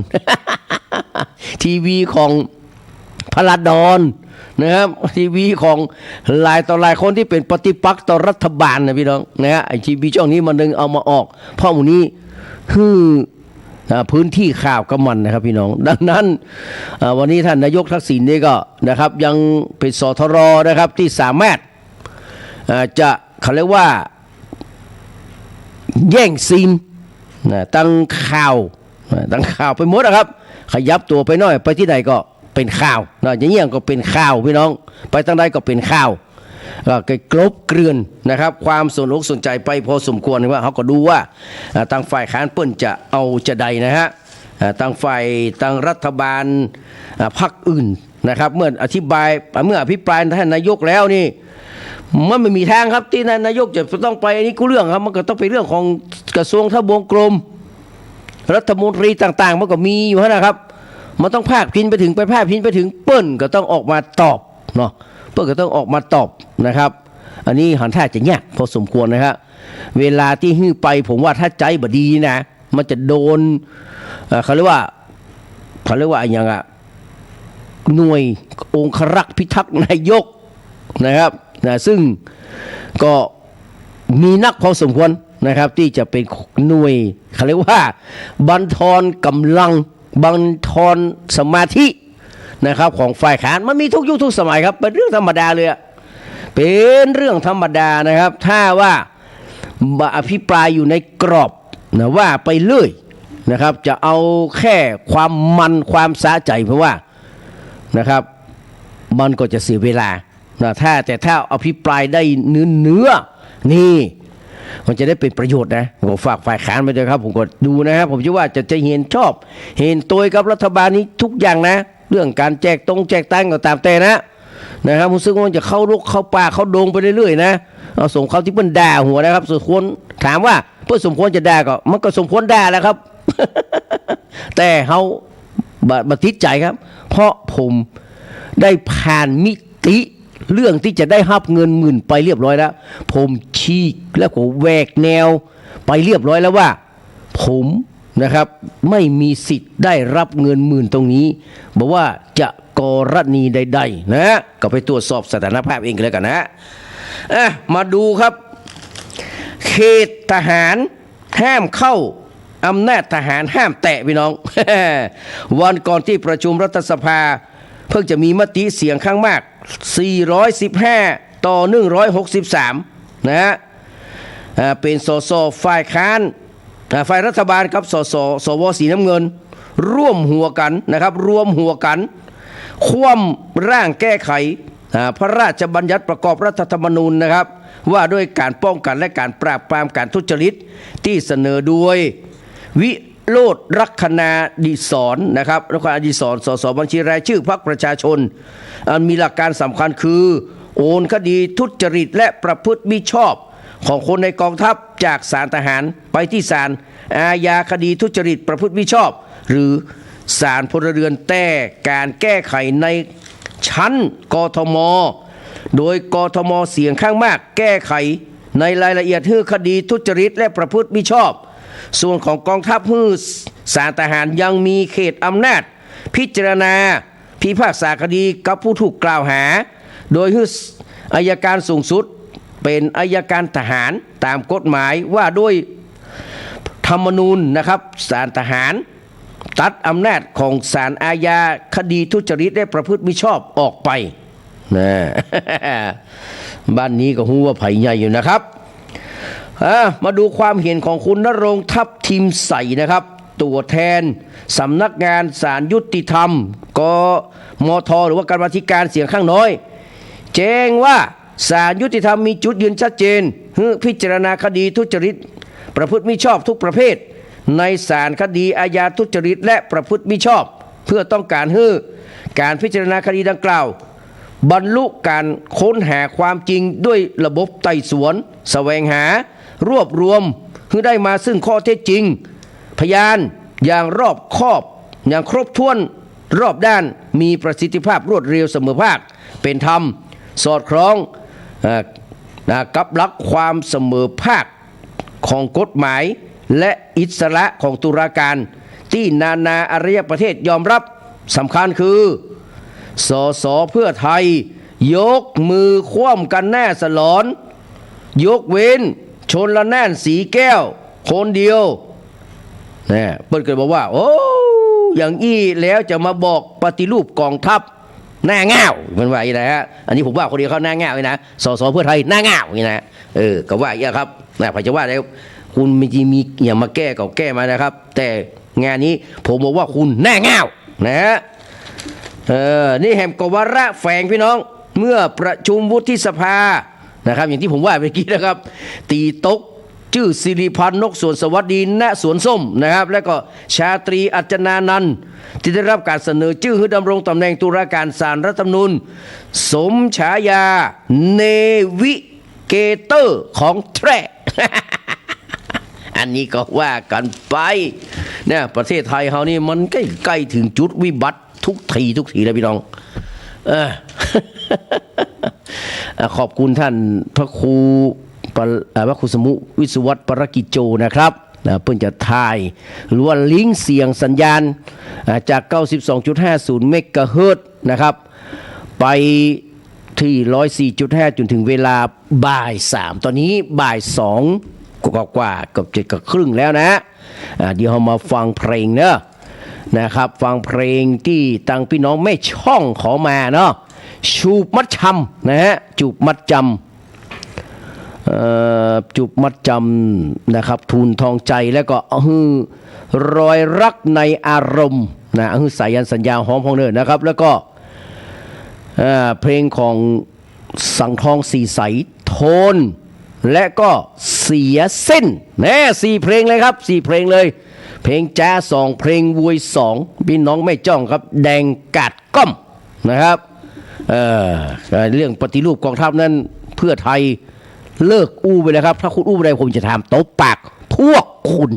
ทีวีของพลดอนนะครับทีวีของหลายต่อหลายคนที่เป็นปฏิปักษ์ต่อรัฐบาลนะพี่น้องนะฮะไอทีวีช่องนี้มันดึงเอามาออกเพราะวันนี้พื้นที่ข่าวก็มันนะครับพี่น้องดังนั้นวันนี้ท่านนายกทักษิณนี่ก็นะครับยังเป็นสทรนะครับที่สามารถจะเขาเรียกว่าแย่งซีนตั้งข่าวไปหมดนะครับขยับตัวไปหน่อยไปที่ใดก็เป็นข่าวอย่างเงี้ยก็เป็นข่าวพี่น้องไปทางใดก็เป็นข่าวก็กลบเกลื่อนนะครับความสนอกสนใจไปพอสมควรว่าเขาก็ดูว่าทางฝ่ายค้านเปิ้นจะเอาจะใดนะฮะทางฝ่ายทางรัฐบาลพรรคอื่นนะครับเมื่ออภิปรายท่านนายกแล้วนี่มันไม่มีทางครับที่นายกจะต้องไปอันนี้กูเรื่องครับมันก็ต้องเป็นเรื่องของกระทรวงทบวงกรมรัฐมนตรีต่างๆมันก็มีอยู่นะครับมันต้องพาดพิงไปถึงเปิ้ลก็ต้องออกมาตอบเนาะเปิ้ลก็ต้องออกมาตอบนะครับอันนี้หันท่าจะยากพอสมควรนะครับเวลาที่ฮื้อไปผมว่าถ้าใจบดีนะมันจะโดนเขาเรียกว่าอย่างหน่วยองครักษ์พิทักษ์นายกนะครับซึ่งก็มีนักพอสมควรนะครับที่จะเป็นหน่วยเขาเรียกว่าบั่นทอนกำลังบั่นทอนสมาธินะครับของฝ่ายค้านมันมีทุกยุคทุกสมัยครับเป็นเรื่องธรรมดาเลยเป็นเรื่องธรรมดานะครับถ้าว่าอภิปรายอยู่ในกรอบนะว่าไปเรื่อยนะครับจะเอาแค่ความมันความสะใจเพราะว่านะครับมันก็จะเสียเวลาแต่ถ้าอภิปรายได้เนื้อนี่มันจะได้เป็นประโยชน์นะผมฝากฝ่ายค้านไปด้วยครับผมก็ดูนะครับผมเชื่อว่าจะเห็นชอบเห็นตัวกับรัฐบาลนี้ทุกอย่างนะเรื่องการแจกตังก็ตามแต่นะครับผมซึ่งมันจะเข้าลุกเข้าป่าเข้าดงไปเรื่อยๆนะเอาส่งเขาที่เปิ้นด่าหัวนะครับส่วนควรถามว่าเพื่อสมควรจะด่าก็มันก็สมควรด่าแหละครับ แต่เขาบัติดใจครับเพราะผมได้ผ่านมิติเรื่องที่จะได้รับเงินหมื่นไปเรียบร้อยแล้วผมชี้แล้วก็แหวกแนวไปเรียบร้อยแล้วว่าผมนะครับไม่มีสิทธิ์ได้รับเงินหมื่นตรงนี้บอกว่าจะกรณีใดๆนะก็ไปตรวจสอบสถานภาพเองกันแล้วกันนะมาดูครับเขตทหารห้ามเข้าอำนาจทหารห้ามแตะพี่น้อง วันก่อนที่ประชุมรัฐสภาเพิ่งจะมีมติเสียงข้างมาก415ต่อ163นะฮะเป็นสสฝ่ายค้านฝ่ายรัฐบาลครับสวสีน้ำเงินร่วมหัวกันนะครับรวมหัวกันคว่ำร่างแก้ไขพระราชบัญญัติประกอบรัฐธรรมนูญนะครับว่าด้วยการป้องกันและการปราบปรามการทุจริตที่เสนอโดยวิโรจน์ลัคนาดิศรนะครับลัคนาดิศรสสบัญชีรายชื่อพรรคประชาชนมีหลักการสำคัญคือโอนคดีทุจริตและประพฤติมิชอบของคนในกองทัพจากศาลทหารไปที่ศาลอาญาคดีทุจริตประพฤติมิชอบหรือศาลพลเรือนแต่การแก้ไขในชั้นกทมโดยกทมเสียงข้างมากแก้ไขในรายละเอียดฮื้อคดีทุจริตและประพฤติมิชอบส่วนของกองทัพฮื้อศาลทหารยังมีเขตอำนาจพิจารณาพิพากษาคดีกับผู้ถูกกล่าวหาโดยฮื้ออัยการสูงสุดเป็นอัยการทหารตามกฎหมายว่าด้วยธรรมนูญนะครับศาลทหารตัดอำนาจของศาลอาญาคดีทุจริตและประพฤติมิชอบออกไปนะ บ้านนี้ก็ฮู้ว่าไผ่ใหญ่อยู่นะครับมาดูความเห็นของคุณณรงค์ทัพทิมใสนะครับตัวแทนสำนักงานศาลยุติธรรมกมท.หรือว่ากรรมาธิการเสียงข้างน้อยแจ้งว่าศาลยุติธรรมมีจุดยืนชัดเจนพิจารณาคดีทุจริตประพฤติมิชอบทุกประเภทในศาลคดีอาญาทุจริตและประพฤติมิชอบเพื่อต้องการให้การพิจารณาคดีดังกล่าวบรรลุการค้นหาความจริงด้วยระบบไต่สวนแสวงหารวบรวมเพื่อได้มาซึ่งข้อเท็จจริงพยานอย่างรอบคอบอย่างครบถ้วน รอบด้านมีประสิทธิภาพรวดเร็วเสมอภาคเป็นธรรมสอดคล้องกับหลักความเสมอภาคของกฎหมายและอิสระของตุลาการที่นานาอารยประเทศยอมรับสำคัญคือสสเพื่อไทยยกมือคว่ำกันแน่สลอนยกเว้นชนละแน่นสีแก้วคนเดียวเนี่ยเปิดเกิดบอกว่าโอ้อย่างอี้แล้วจะมาบอกปฏิรูปกองทัพหน้าง่าวมันว่าอย่างไรฮะอันนี้ผมว่าคนเดียวเขาหน้าง่าวเลยนะสสเพื่อไทยหน้าง่าวอย่างนี้นะก็ว่าอย่างครับนะผมจะว่าแล้วคุณมีอย่างมาแก้ก็แก้มานะครับแต่งานนี้ผมบอกว่าคุณหน้าง่าวนะฮะนี่แหมกวาระแฝงพี่น้องเมื่อประชุมวุฒิสภานะครับอย่างที่ผมว่าเมื่อกี้นะครับตีตกชื่อสิริพันธ์นกสวนสวัสดีณสวนส้มนะครับแล้วก็ชาตรีอัจจนานันท์ที่ได้รับการเสนอชื่อให้ดำรงตำแหน่งตุลาการศาลรัฐธรรมนูญสมฉายาเนวิเกเตอร์ของแทร อันนี้ก็ว่ากันไปเนี่ยประเทศไทยเรานี่มันใกล้ถึงจุดวิบัติทุกทีแล้วพี่น้องขอบคุณท่านพระครูสมุวิศวัตรปรกิจโจนะครับเพื่อจะถ่ายหรือว่าลิงก์เสียงสัญญาณจาก 92.50 เมกะเฮิรตซ์นะครับไปที่ 104.5 จนถึงเวลาบ่าย 3ตอนนี้บ่าย 2กว่าเกือบ7 กับครึ่งแล้วนะเดี๋ยวเรามาฟังเพลงนะครับฟังเพลงที่ตังพี่น้องแม่ช่องขอมาเนาะจูบมัดจำนะฮะจูบมัดจำจูบมัดจำนะครับทูลทองใจแล้วก็รอยรักในอารมณ์นะสายันสัญญาหอมพองเนินนะครับแล้วก็เพลงของสังทองสีใสโทนและก็เสียเส้น4 เพลงเลยครับ4 เพลงเลยเพลงจ้า2 เพลงววย2พี่น้องไม่จ้องครับแดงกาดก้อมนะครับเรื่องปฏิรูปกองทัพนั้นเพื่อไทยเลิกอู้ไปแล้วครับถ้าคุณอู้ไปได้ผมจะทำโต๊ะปากพวกคุณ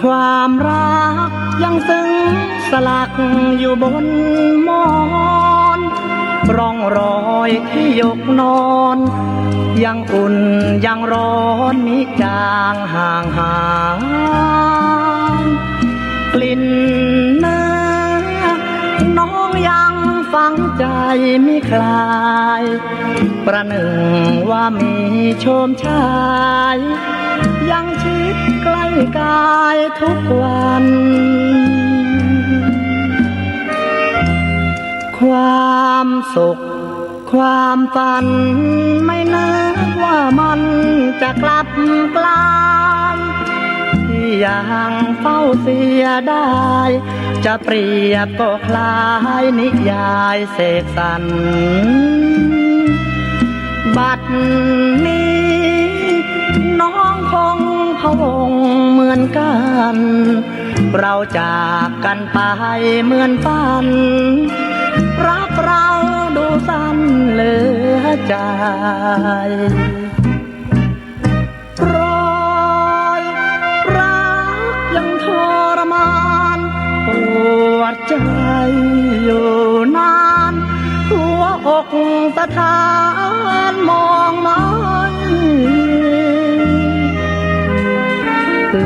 ความรักยังซึ้งสลักอยู่บนหมอนร่องรอยที่ยกนอนยังอุ่นยังร้อนมิจางห่างหายกลิ่นเนื้อน้องยังฝังใจมิคลายประหนึ่งว่ามีโชมชายยังชิดใกล้กายทุกวันความสุขความฝันไม่นึกว่ามันจะกลับกลายที่ยังเฝ้าเสียได้จะเปรียบก็คล้ายนิยายเสกสรรบัดนี้น้องคงพะวงเหมือนกันเราจากกันไปเหมือนฝันรักเราดูสั้นเหลือใจรอยรักยังทรมานปวดใจอยู่นานหัวอกสถานมองไม่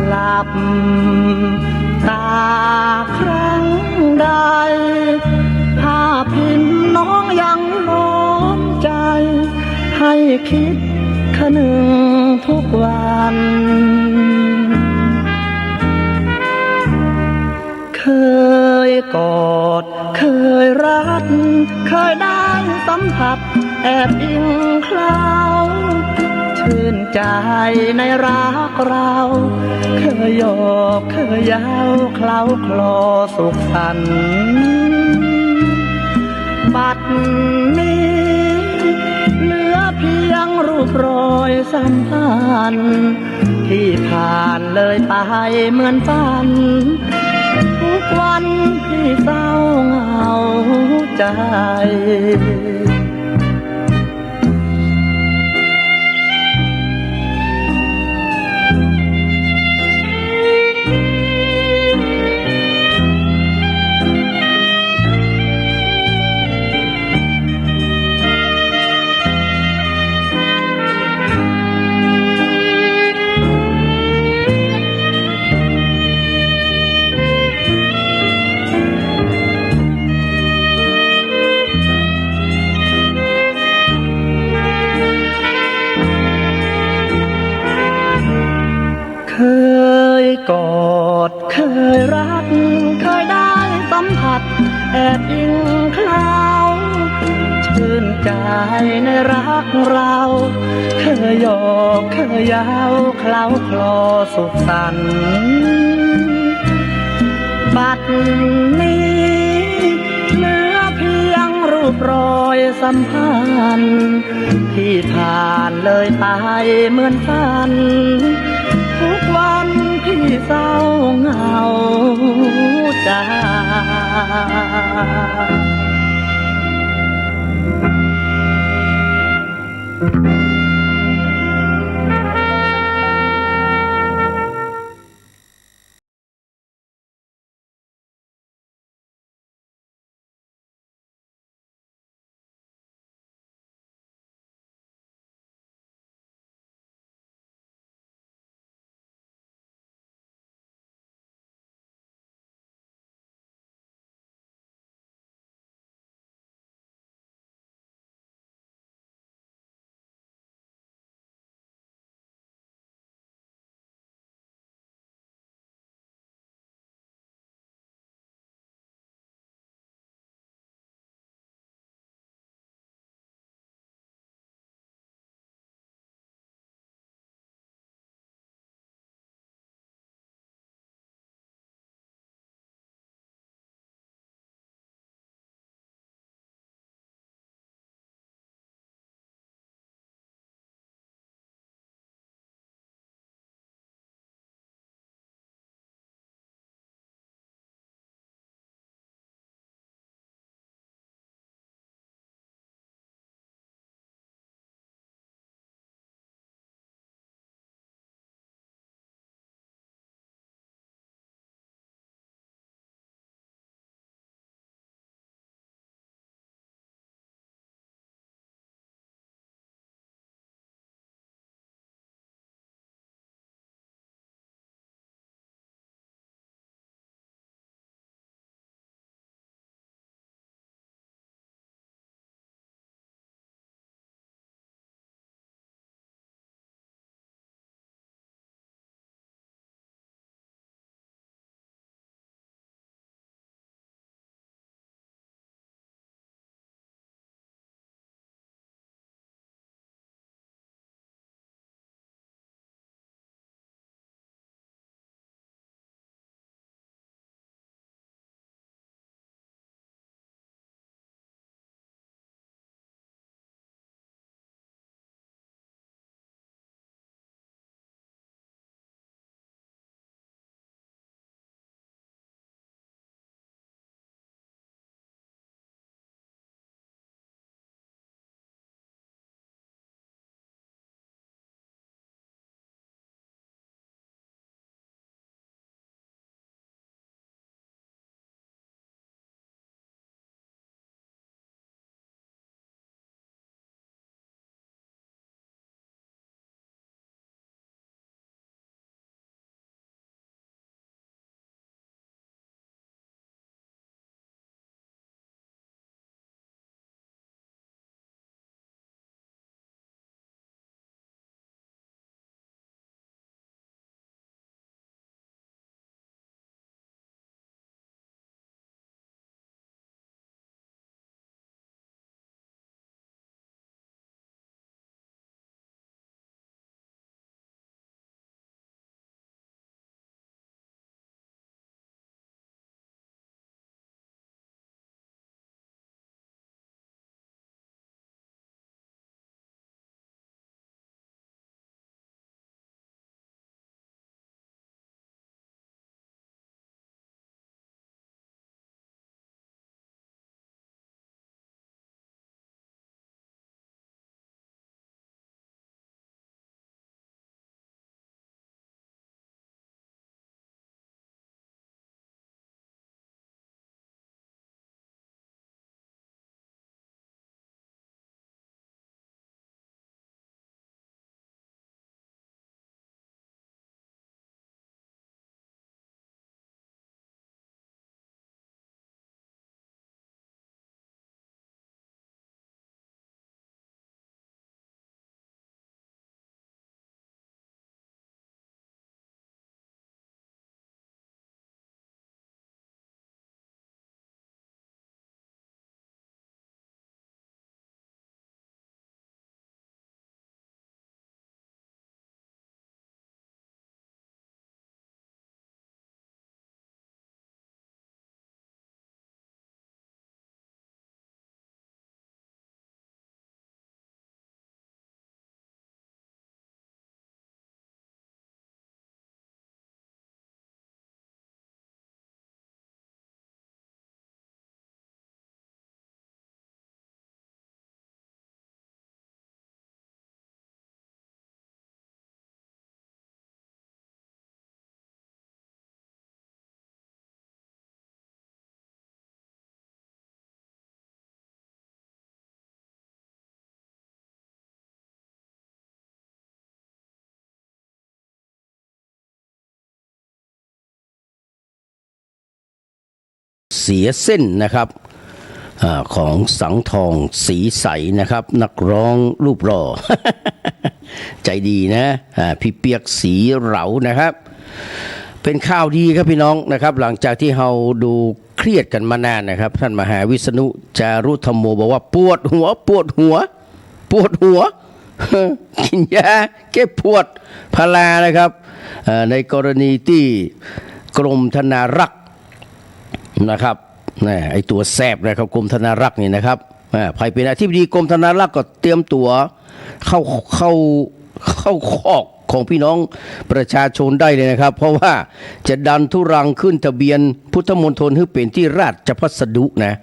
หลับตาครั้งใดภาพเห็นน้องยังน้อมใจให้คิดคะนึงทุกวันเคยกอดเคยรักเคยได้สัมผัสแอบอิงเคล้าชื่นใจในรักเราเคยโยกเคยยาวเคล้าคลอสุขสันต์บัดนี้เหลือเพียงรูปรอยสัมพันธ์ที่ผ่านเลยไปเหมือนฝันทุกวันที่เศร้าเหงาใจเคยกอดเคยรักเคยได้สัมผัสแอบอิงเคล้าชื่นใจในรักเราเคยโยกเคยยาวเคล้าคลอสุขสันต์บัดนี้เหลือเพียงรูปรอยสัมพันธ์ที่ผ่านเลยไปเหมือนฝันทุกวันที่เศร้าเหงาใจ เสียเส้นนะครับของสังทองสีใสนะครับนักร้องรูปหล่อ ใจดีนะพี่เปียกสีเหลานะครับเป็นข่าวดีครับพี่น้องนะครับหลังจากที่เราดูเครียดกันมานานนะครับท่านมหาวิษณุจารุธรรมโมบอกว่าปวดหัว กินยาแก้ปวดพารานะครับในกรณีที่กรมธนารักษ์นะครับไอตัวแสบนะครับกรมธนารักษ์นี่นะครับใครเป็นอธิบดีกรมธนารักษ์ก็เตรียมตัวเข้าคอกของพี่น้องประชาชนได้เลยนะครับเพราะว่าจะดันทุรังขึ้นทะเบียนพุทธมณฑลให้เป็นที่ราชพัสดุนะ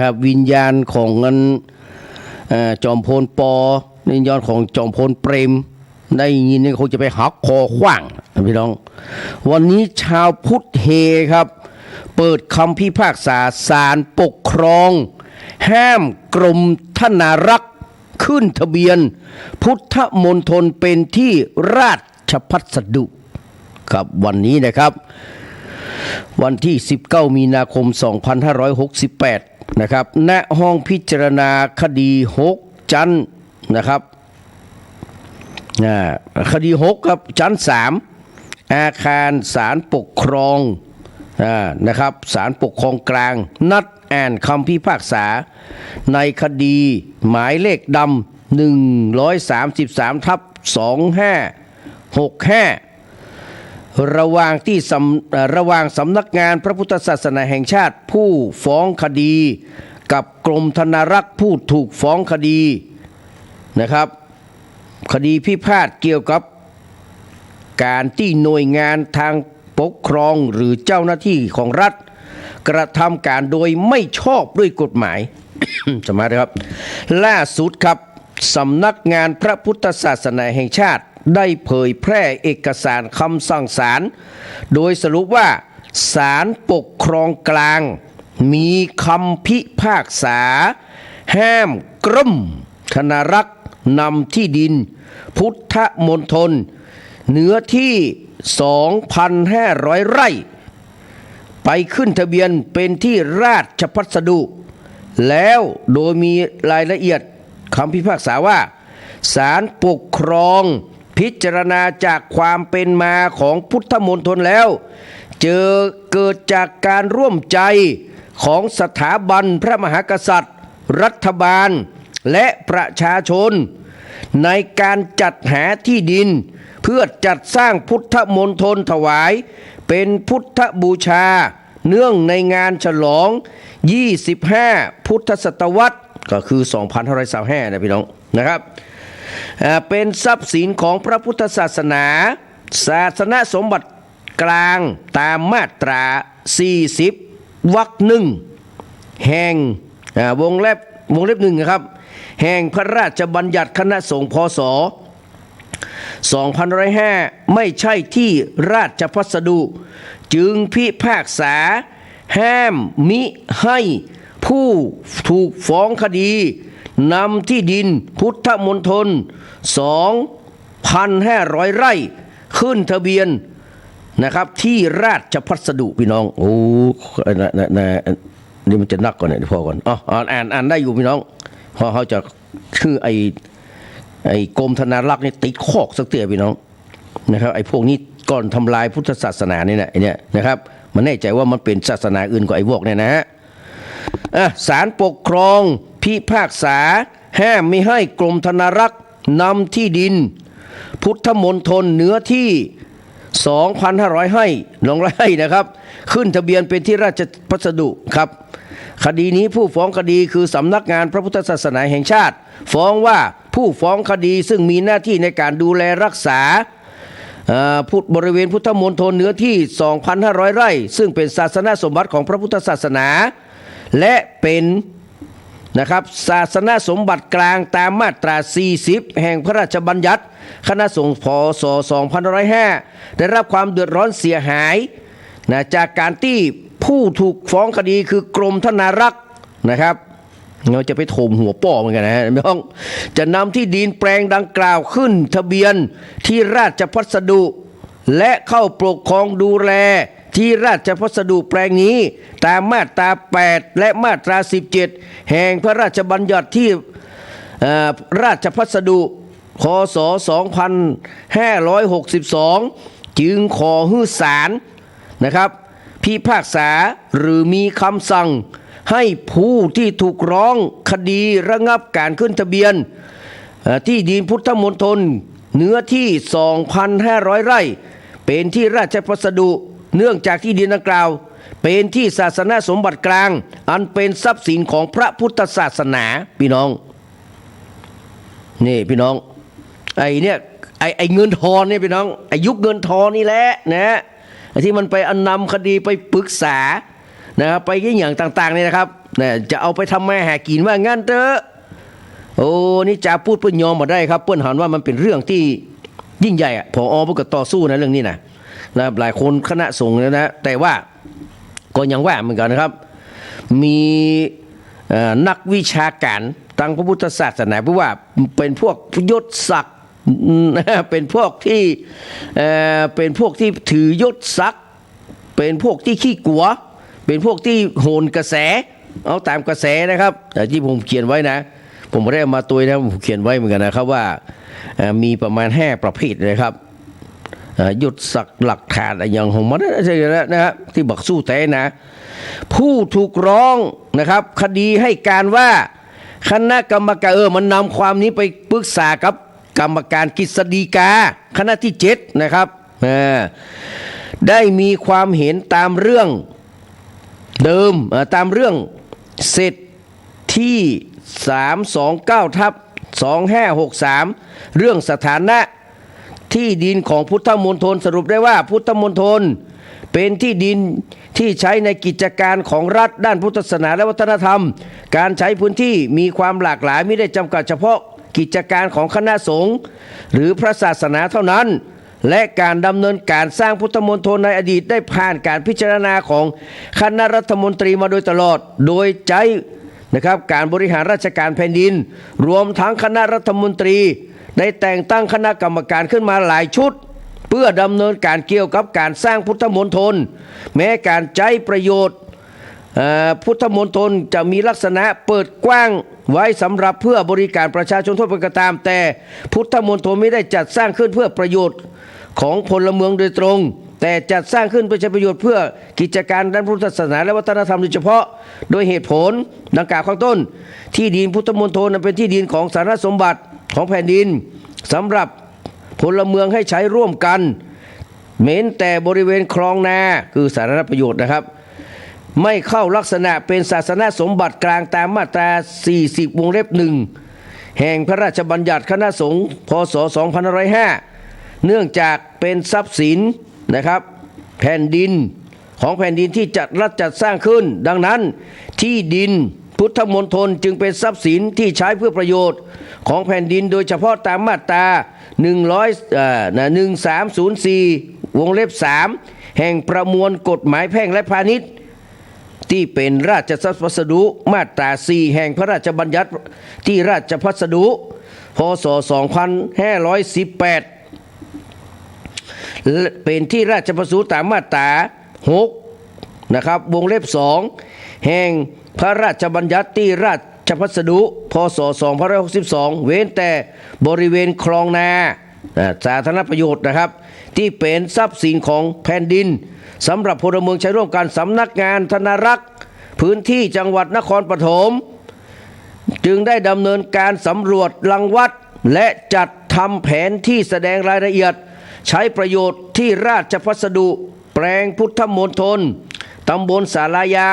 ครับวิญญาณของเงินจอมพลปวิญญาณของจอมพลเปรมได้ยินนี่คงจะไปหักคอขว้างพี่น้องวันนี้ชาวพุทธเฮครับเปิดคำพิพากษาศาลปกครองห้ามกรมธนารักษ์ขึ้นทะเบียนพุทธมณฑลเป็นที่ราชพัสดุครับวันนี้นะครับวันที่19มีนาคม2568นะครับณห้องพิจารณาคดี6ชั้นนะครับคดี6ครับชั้น3อาคารศาลปกครองนะครับศาลปกครองกลางนัดอ่านคำพิพากษาในคดีหมายเลขดำ133/2565ระหว่างสำนักงานพระพุทธศาสนาแห่งชาติผู้ฟ้องคดีกับกรมธนารักษ์ผู้ถูกฟ้องคดีนะครับคดีพิพาทเกี่ยวกับการที่หน่วยงานทางปกครองหรือเจ้าหน้าที่ของรัฐกระทำการโดยไม่ชอบด้วยกฎหมาย สมัยครับล่าสุดครับสำนักงานพระพุทธศาสนาแห่งชาติได้เผยแพร่เอกสารคำสั่งศาลโดยสรุปว่าศาลปกครองกลางมีคำพิพากษาห้ามกรมธนารักษ์นำที่ดินพุทธมณฑลเนื้อที่ 2,500 ไร่ไปขึ้นทะเบียนเป็นที่ราชพัสดุแล้วโดยมีรายละเอียดคำพิพากษาว่าศาลปกครองพิจารณาจากความเป็นมาของพุทธมณฑลแล้วเกิดจากการร่วมใจของสถาบันพระมหากษัตริย์รัฐบาลและประชาชนในการจัดหาที่ดินเพื่อจัดสร้างพุทธมณฑลถวายเป็นพุทธบูชาเนื่องในงานฉลอง25พุทธศตวรรษก็คือ2525นะพี่น้องนะครับเป็นทรัพย์สินของพระพุทธศาสนาศาสนสมบัติกลางตามมาตรา40วรรคหนึ่งแห่งวงเล็บหนึ่งนะครับแห่งพระราชบัญญัติคณะสงฆ์พ.ศ. 2505ไม่ใช่ที่ราชพัสดุจึงพิพากษาห้ามมิให้ผู้ถูกฟ้องคดีนำที่ดินพุทธมณฑล 2,500 ไร่ขึ้นทะเบียนนะครับที่ราชพัสดุพี่น้องโอ้นี่มันจะนักก่อนเนี่ยพอก่อนอ่านได้อยู่พี่น้องพอเขาจะชื่อไอ้กรมธนารักษ์นี่ติดคอกสักเตี้ยพี่น้องนะครับไอ้พวกนี้ก่อนทำลายพุทธศาสนานี่แหละไอ้เนี่ยนะครับมันแน่ใจว่ามันเป็นศาสนาอื่นกว่าไอ้พวกเนี่ยนะฮะศาลปกครองพิพากษาห้ามไม่ให้กรมธนารักษ์นำที่ดินพุทธมณฑลเนื้อที่ 2,500 ไร่นะครับขึ้นทะเบียนเป็นที่ราชพัสดุครับคดีนี้ผู้ฟ้องคดีคือสำนักงานพระพุทธศาสนาแห่งชาติฟ้องว่าผู้ฟ้องคดีซึ่งมีหน้าที่ในการดูแลรักษาบริเวณพุทธมณฑลเนื้อที่ 2,500 ไร่ซึ่งเป็นศาสนสมบัติของพระพุทธศาสนาและเป็นนะครับศาสนสมบัติกลางตามมาตรา40แห่งพระราชบัญญัติคณะสงฆ์พ.ศ. 2505ได้รับความเดือดร้อนเสียหายจากการที่ผู้ถูกฟ้องคดีคือกรมธนารักษ์นะครับเราจะไปโถมหัวป้อเหมือนกันนะไม่ต้องจะนำที่ดินแปลงดังกล่าวขึ้นทะเบียนที่ราชพัสดุและเข้าปกครองดูแล ที่ราชพัสดุแปลงนี้ตามมาตรา 8 และมาตรา 17 แห่งพระราชบัญญัติที่ราชพัสดุพ.ศ. 2562 จึงขอให้ศาลนะครับพิพากษาหรือมีคำสั่งให้ผู้ที่ถูกร้องคดีระงับการขึ้นทะเบียนที่ดินพุทธมณฑลเนื้อที่ 2,500 ไร่เป็นที่ราชพัสดุเนื่องจากที่ดินดังกล่าวเป็นที่ศาสนสมบัติกลางอันเป็นทรัพย์สินของพระพุทธศาสนาพี่น้องนี่พี่น้องไอ้เนี่ยไอ้เงินทอนเนี่ยพี่น้องไอ้ยุคเงินทอนนี่แหละนะที่มันไปนำคดีไปปรึกษานะครับไปอย่างต่างๆเนี่ยนะครับเนี่ยจะเอาไปทำมาหากินว่างั้นเถอะโอ้นี่จะพูดเพื่อนยอมมาได้ครับเพื่อนหันว่ามันเป็นเรื่องที่ยิ่งใหญ่อะผอ.เพื่อก็ต่อสู้นะเรื่องนี้นะหลายคนคณะสงฆ์นะแต่ว่าก็ยังว่าเหมือนกันนะครับมีนักวิชาการทางพระพุทธศาสนาเพราะว่าเป็นพวกยศศักดิ์เป็นพวกที่ถือยศศักดิ์เป็นพวกที่ขี้กลัวเป็นพวกที่โหนกระแสเอาตามกระแสนะครับแต่ที่ผมเขียนไว้นะผมไม่ได้มาตัวนะผมเขียนไว้เหมือนกันนะครับว่ามีประมาณ5ประเภทนะครับยศศักดิ์หลักฐานอย่างของมันใช่แล้วนะครับที่บักสู้แต่นะผู้ถูกร้องนะครับคดีให้การว่าคณะกรรมการมันนำความนี้ไปปรึกษากับกรรมการกฤษฎีกาคณะที่7นะครับได้มีความเห็นตามเรื่องเดิมตามเรื่องเสร็จที่329/2563เรื่องสถานะที่ดินของพุทธมณฑลสรุปได้ว่าพุทธมณฑลเป็นที่ดินที่ใช้ในกิจการของรัฐด้านพุทธศาสนาและวัฒนธรรมการใช้พื้นที่มีความหลากหลายไม่ได้จำกัดเฉพาะกิจการของคณะสงฆ์หรือพระศาสนาเท่านั้นและการดำเนินการสร้างพุทธมณฑลในอดีตได้ผ่านการพิจารณาของคณะรัฐมนตรีมาโดยตลอดโดยใช้นะครับการบริหารราชการแผ่นดินรวมทั้งคณะรัฐมนตรีได้แต่งตั้งคณะกรรมการขึ้นมาหลายชุดเพื่อดำเนินการเกี่ยวกับการสร้างพุทธมณฑลแม้การใช้ประโยชน์พุทธมณฑลจะมีลักษณะเปิดกว้างไว้สำหรับเพื่อบริการประชาชนทั่วไปก็ตามแต่พุทธมณฑลไม่ได้จัดสร้างขึ้นเพื่อประโยชน์ของพลเมืองโดยตรงแต่จัดสร้างขึ้นเพื่อใช้ประโยชน์เพื่อกิจการด้านพุทธศาสนาและวัฒนธรรมโดยเฉพาะโดยเหตุผลดังกล่าวข้างต้นที่ดินพุทธมณฑลเป็นที่ดินของสาธารณสมบัติของแผ่นดินสำหรับพลเมืองให้ใช้ร่วมกันเม้นแต่บริเวณคลองนาคือสาธารณประโยชน์นะครับไม่เข้าลักษณะเป็นศาสนสมบัติกลางตามมาตรา 40 วงเล็บ 1 แห่งพระราชบัญญัติคณะสงฆ์พ.ศ. 2505เนื่องจากเป็นทรัพย์สินนะครับแผ่นดินของแผ่นดินที่รัฐจัดสร้างขึ้นดังนั้นที่ดินพุทธมณฑลจึงเป็นทรัพย์สินที่ใช้เพื่อประโยชน์ของแผ่นดินโดยเฉพาะตามมาตรา1304 วงเล็บ 3 แห่งประมวลกฎหมายแพ่งและพาณิชย์ที่เป็นราชพัสดุมาตรา 4 แห่งพระราชบัญญัติที่ราชพัสดุพ.ศ. 2518เป็นที่ราชพัสดุตามมาตรา 6 นะครับวงเล็บ 2 แห่งพระราชบัญญัติที่ราชพัสดุพ.ศ. 2562เว้นแต่บริเวณคลองนาสาธารณประโยชน์นะครับที่เป็นทรัพย์สินของแผ่นดินสำหรับพลเมืองใช้ร่วมกันสำนักงานธนารักษ์พื้นที่จังหวัดนครปฐมจึงได้ดำเนินการสำรวจรังวัดและจัดทำแผนที่แสดงรายละเอียดใช้ประโยชน์ที่ราชพัสดุแปลงพุทธมณฑลตำบลสารายา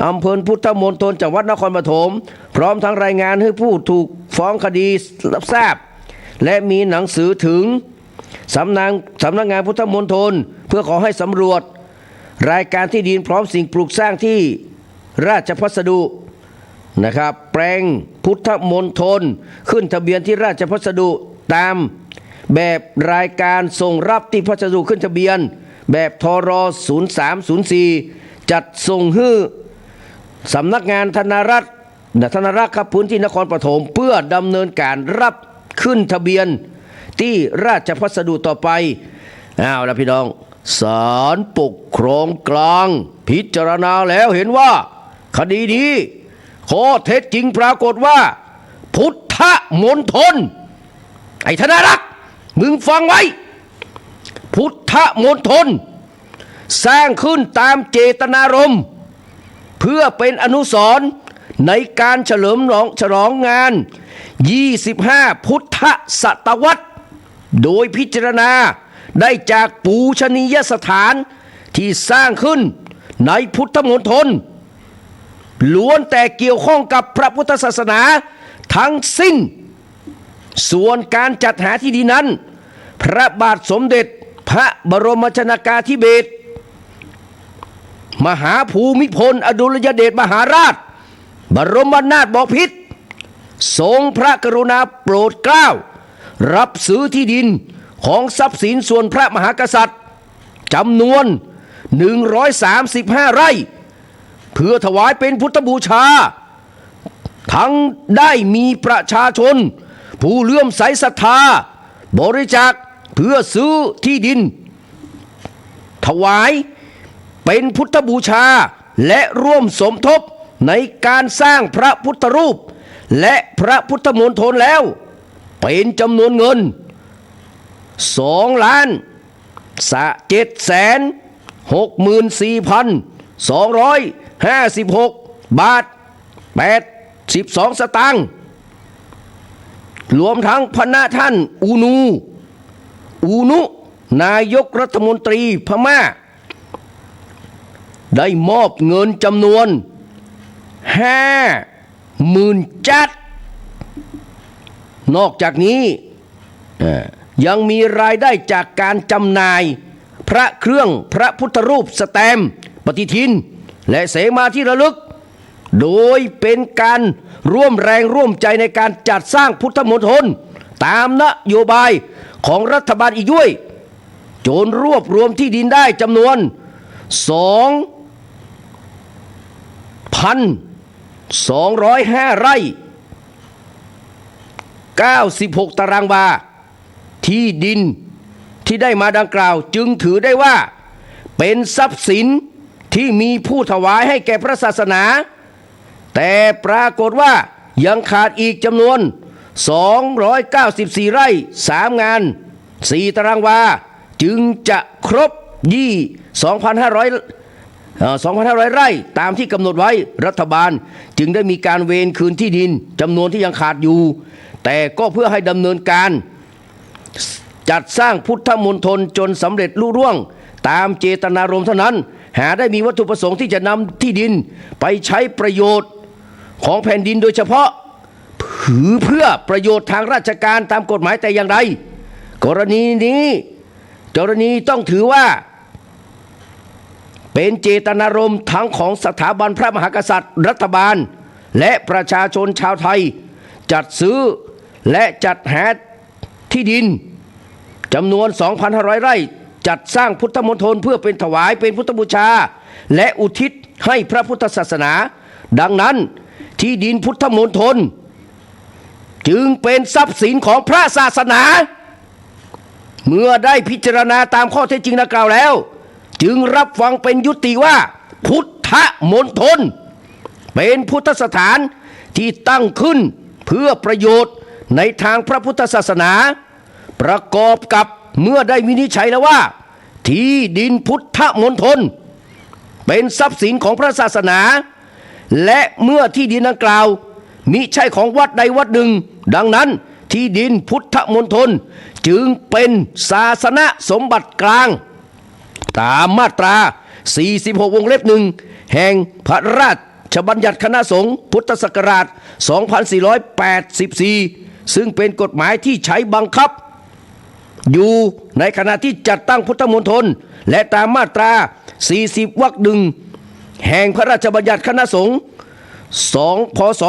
อำเภอพุทธมณฑลจังหวัดนครปฐมพร้อมทั้งรายงานให้ผู้ถูกฟ้องคดีรับทราบและมีหนังสือถึงสำนักงานพุทธมณฑลเพื่อขอให้สำรวจรายการที่ดินพร้อมสิ่งปลูกสร้างที่ราชพัสดุนะครับแปลงพุทธมณฑลขึ้นทะเบียนที่ราชพัสดุตามแบบรายการส่งรับที่พัสดุขึ้นทะเบียนแบบทร0304จัดส่งให้สำนักงานธนารักษ์ครับพื้นที่นครปฐมเพื่อดำเนินการรับขึ้นทะเบียนที่ราชพัสดุต่อไปเอาละพี่น้อง ศาลปกครองกลางพิจารณาแล้วเห็นว่าคดีนี้ข้อเท็จจริงปรากฏว่า พุทธมณฑลไอ้ธนรักษ์มึงฟังไว้ พุทธมณฑลสร้างขึ้นตามเจตนารมณ์เพื่อเป็นอนุสรณ์ในการเฉลิมฉลองงาน25พุทธศตวรรษโดยพิจารณาได้จากปูชนียสถานที่สร้างขึ้นในพุทธมณฑลล้วนแต่เกี่ยวข้องกับพระพุทธศาสนาทั้งสิ้นส่วนการจัดหาที่ดินนั้นพระบาทสมเด็จพระบรมชนกาธิเบศรมหาภูมิพลอดุลยเดชมหาราชบรมนาถบพิตรทรงพระกรุณาโปรดเกล้ารับซื้อที่ดินของทรัพย์สินส่วนพระมหากษัตริย์จำนวน135 ไร่เพื่อถวายเป็นพุทธบูชาทั้งได้มีประชาชนผู้เลื่อมใสศรัทธาบริจาคเพื่อซื้อที่ดินถวายเป็นพุทธบูชาและร่วมสมทบในการสร้างพระพุทธรูปและพระพุทธมณฑลแล้วเป็นจำนวนเงิน2,764,256 บาท82 สตางค์รวมทั้งพระท่านอูนุนายกรัฐมนตรีพม่าได้มอบเงินจำนวน50,000 จัดนอกจากนี้ยังมีรายได้จากการจำหน่ายพระเครื่องพระพุทธรูปสแตมป์ปฏิทินและเสมาที่ระลึกโดยเป็นการร่วมแรงร่วมใจในการจัดสร้างพุทธมณฑลตามนโยบายของรัฐบาลอีกด้วยจนรวบรวมที่ดินได้จำนวน 2,205 ไร่96 ตารางวาที่ดินที่ได้มาดังกล่าวจึงถือได้ว่าเป็นทรัพย์สินที่มีผู้ถวายให้แก่พระศาสนาแต่ปรากฏว่ายังขาดอีกจำนวน294 ไร่3 งาน4 ตารางวาจึงจะครบ2,500 ไร่ตามที่กำหนดไว้รัฐบาลจึงได้มีการเวรคืนที่ดินจำนวนที่ยังขาดอยู่แต่ก็เพื่อให้ดำเนินการจัดสร้างพุทธมณฑลจนสำเร็จลุล่วงตามเจตนารมณ์เท่านั้นหาได้มีวัตถุประสงค์ที่จะนำที่ดินไปใช้ประโยชน์ของแผ่นดินโดยเฉพาะเพื่อประโยชน์ทางราชการตามกฎหมายแต่อย่างไรกรณีต้องถือว่าเป็นเจตนารมณ์ทั้งของสถาบันพระมหากษัตริย์รัฐบาลและประชาชนชาวไทยจัดซื้อและจัดหาที่ดินจำนวน 2,500 ไร่จัดสร้างพุทธมณฑลเพื่อเป็นถวายเป็นพุทธบูชาและอุทิศให้พระพุทธศาสนาดังนั้นที่ดินพุทธมณฑลจึงเป็นทรัพย์สินของพระศาสนาเมื่อได้พิจารณาตามข้อเท็จจริงดังกล่าวแล้วจึงรับฟังเป็นยุติว่าพุทธมณฑลเป็นพุทธสถานที่ตั้งขึ้นเพื่อประโยชน์ในทางพระพุทธศาสนาประกอบกับเมื่อได้วินิจฉัยแล้วว่าที่ดินพุทธมณฑลเป็นทรัพย์สินของพระศาสนาและเมื่อที่ดินดังกล่าวมิใช่ของวัดใดวัดหนึ่งดังนั้นที่ดินพุทธมณฑลจึงเป็นศาสนสมบัติกลางตามมาตรา46 วงเล็บ 1แห่งพระราชบัญญัติคณะสงฆ์พุทธศักราช2484ซึ่งเป็นกฎหมายที่ใช้บังคับอยู่ในขณะที่จัดตั้งพุทธมณฑลและตามมาตรา40 วรรค 1แห่งพระราชบัญญัติคณะสงฆ์พ.ศ.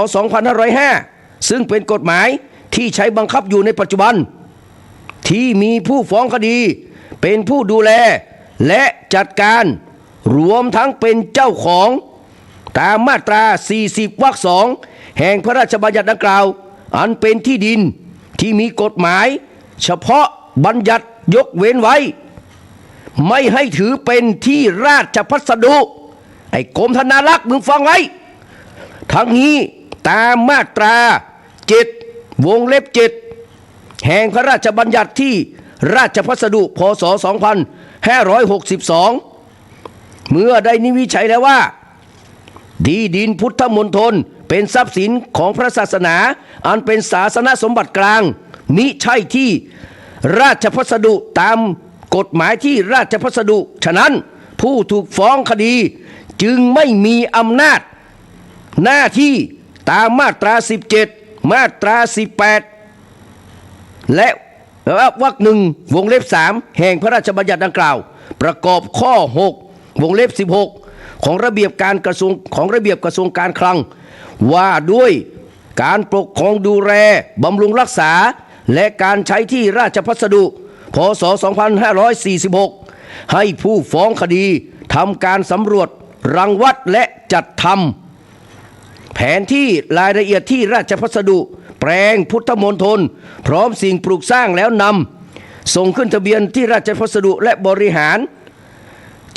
2505ซึ่งเป็นกฎหมายที่ใช้บังคับอยู่ในปัจจุบันที่มีผู้ฟ้องคดีเป็นผู้ดูแลและจัดการรวมทั้งเป็นเจ้าของตามมาตรา40 วรรค 2แห่งพระราชบัญญัติดังกล่าวอันเป็นที่ดินที่มีกฎหมายเฉพาะบัญญัติยกเว้นไว้ ไม่ให้ถือเป็นที่ราชพัสดุไอ้กรมธนารักษ์มึงฟังไว้ทั้งนี้ตามมาตรา7 วงเล็บ 7 แห่งพระราชบัญญัติที่ราชพัสดุพ.ศ. 2562 เมื่อได้นิวิจัยแล้วว่าที่ดินพุทธมณฑลเป็นทรัพย์สินของพระศาสนาอันเป็นศาสนสมบัติกลางมิใช่ที่ราชพัสดุตามกฎหมายที่ราชพัสดุฉะนั้นผู้ถูกฟ้องคดีจึงไม่มีอำนาจหน้าที่ตามมาตรา17มาตรา18และวรรค 1 วงเล็บ 3 แห่งพระราชบัญญัติดังกล่าวประกอบข้อ 6 วงเล็บ 16 ของระเบียบการกระทรวงการคลังว่าด้วยการปกครองดูแลบำรุงรักษาและการใช้ที่ราชพัสดุพ.ศ. 2546 ให้ผู้ฟ้องคดีทำการสำรวจรังวัดและจัดทำแผนที่รายละเอียดที่ราชพัสดุแปลงพุทธมณฑลพร้อมสิ่งปลูกสร้างแล้วนำส่งขึ้นทะเบียนที่ราชพัสดุและบริหาร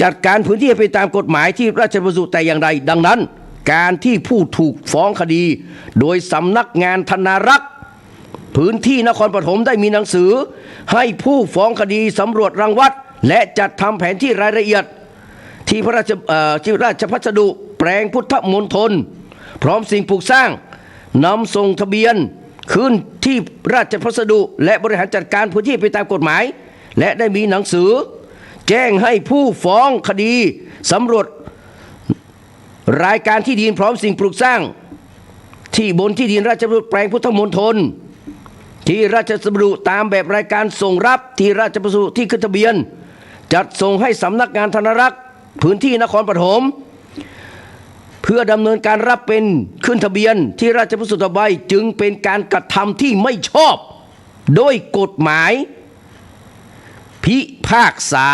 จัดการพื้นที่ไปตามกฎหมายที่ราชพัสดุแต่อย่างใดดังนั้นการที่ผู้ถูกฟ้องคดีโดยสำนักงานธนารักษ์พื้นที่นครปฐมได้มีหนังสือให้ผู้ฟ้องคดีสำรวจรังวัดและจัดทำแผนที่รายละเอียดที่ราชพัสดุแปลงพุทธมณฑลพร้อมสิ่งปลูกสร้างนำส่งทะเบียนขึ้นที่ราชพัสดุและบริหารจัดการพื้นที่ไปตามกฎหมายและได้มีหนังสือแจ้งให้ผู้ฟ้องคดีสำรวจรายการที่ดินพร้อมสิ่งปลูกสร้างที่บนที่ดินราชพัสดุแปลงพุทธมณฑลที่ราชพัสดุตามแบบรายการส่งรับที่ราชพัสดุที่ขึ้นทะเบียนจัดส่งให้สำนักงานธนารักษ์พื้นที่นครปฐมเพื่อดำเนินการรับเป็นขึ้นทะเบียนที่ราชพัสดุต่อไปจึงเป็นการกระทำที่ไม่ชอบโดยกฎหมายพิพากษา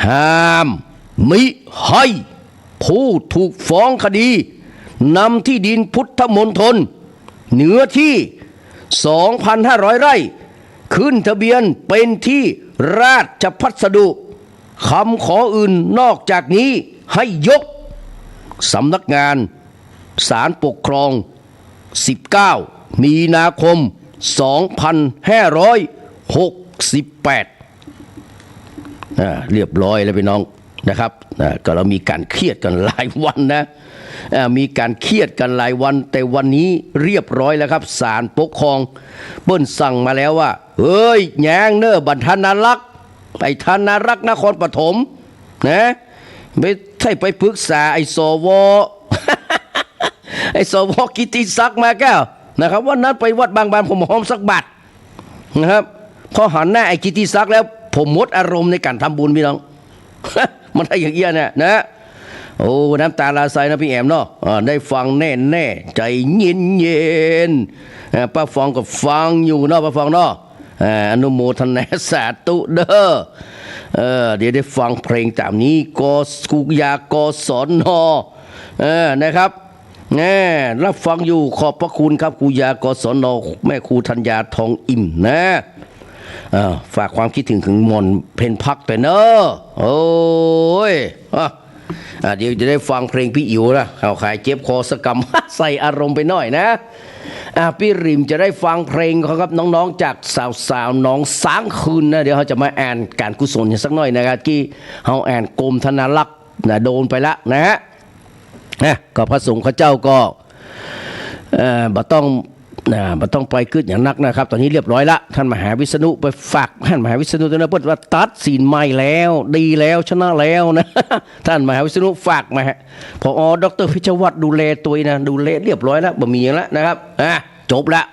ห้ามมิให้ผู้ถูกฟ้องคดีนำที่ดินพุทธมณฑลเนื้อที่ 2,500 ไร่ขึ้นทะเบียนเป็นที่ราชพัสดุคำขออื่นนอกจากนี้ให้ยกสำนักงานศาลปกครอง19 มีนาคม 2568เรียบร้อยแล้วพี่น้องนะครับก็เรามีการเครียดกันหลายวันนะมีการเครียดกันหลายวันแต่วันนี้เรียบร้อยแล้วครับศาลปกครองเปิ้นสั่งมาแล้วว่าเอ้ยแยงเนอบันธนารักษ์ไอ้ธนารักษ์นครปฐมนะไม่ใช่ไปปรึกษาไอ้สว ไอ้สวกิติศักดิ์มาแก้วนะครับวันนั้นไปวัดบางบานผมหอมสักบาทนะครับพอหันหน้าไอ้กิติศักดิ์แล้วผมหมดอารมณ์ในการทำบุญพี่น้อง มันได้อย่างเงี้ยเนี่ยนะโอ้น้ำตาลาไซนะพี่แอมเนาะได้ฟังแน่แน่ใจเย็นเย็นป้าฟองก็ฟังอยู่เนาะป้าฟองเนาะอนุโมทนาสาธุเด้อเดี๋ยวได้ฟังเพลงตามนี้กกุยากสอนนะครับรับฟังอยู่ขอบพระคุณครับกุยากสอนแม่ครูธัญญาทองอิ่มนะฝากความคิดถึงมนเพนพักไปเนอะโอ้ยเดี๋ยวจะได้ฟังเพลงพี่อิ๋วนะเขาขายเจ็บคอสกรรม ใส่อารมณ์ไปหน่อยนะพี่ริมจะได้ฟังเพลงเขาครับน้องๆจากสาวๆน้องสางคืนนะเดี๋ยวเขาจะมาอ่านการกุศลสักหน่อยนะครับที่เขาอ่านกรมธนารักษ์นะโดนไปละนะฮะก็พระสงฆ์ข้าเจ้าก็บ่ต้องไปขึ้นอย่างนักนะครับตอนนี้เรียบร้อยละท่านมหาวิษณุไปฝากท่านมหาวิษณุตัวนั้นเพิ่นว่าตัดสินใหม่แล้วดีแล้วชนะแล้วนะ ท่านมหาวิษณุฝากมาพอดร.พิชวัตรดูแลตัวนะดูแลเรียบร้อยแล้วบ่มีอย่างแล้วนะครับจบละ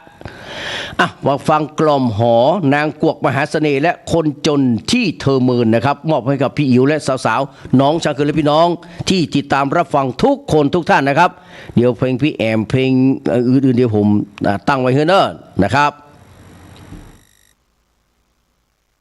มาฟังกล่อมหอนางกวกมหาเสน่ห์และคนจนที่เธอเมินนะครับมอบให้กับพี่อิ๋วและสาวๆน้องชาวคืนและพี่น้องที่ติดตามรับฟังทุกคนทุกท่านนะครับเดี๋ยวเพลงพี่แอมเพลงอื่นๆเดี๋ยวผมตั้งไว้ให้เนิ่นนะครับ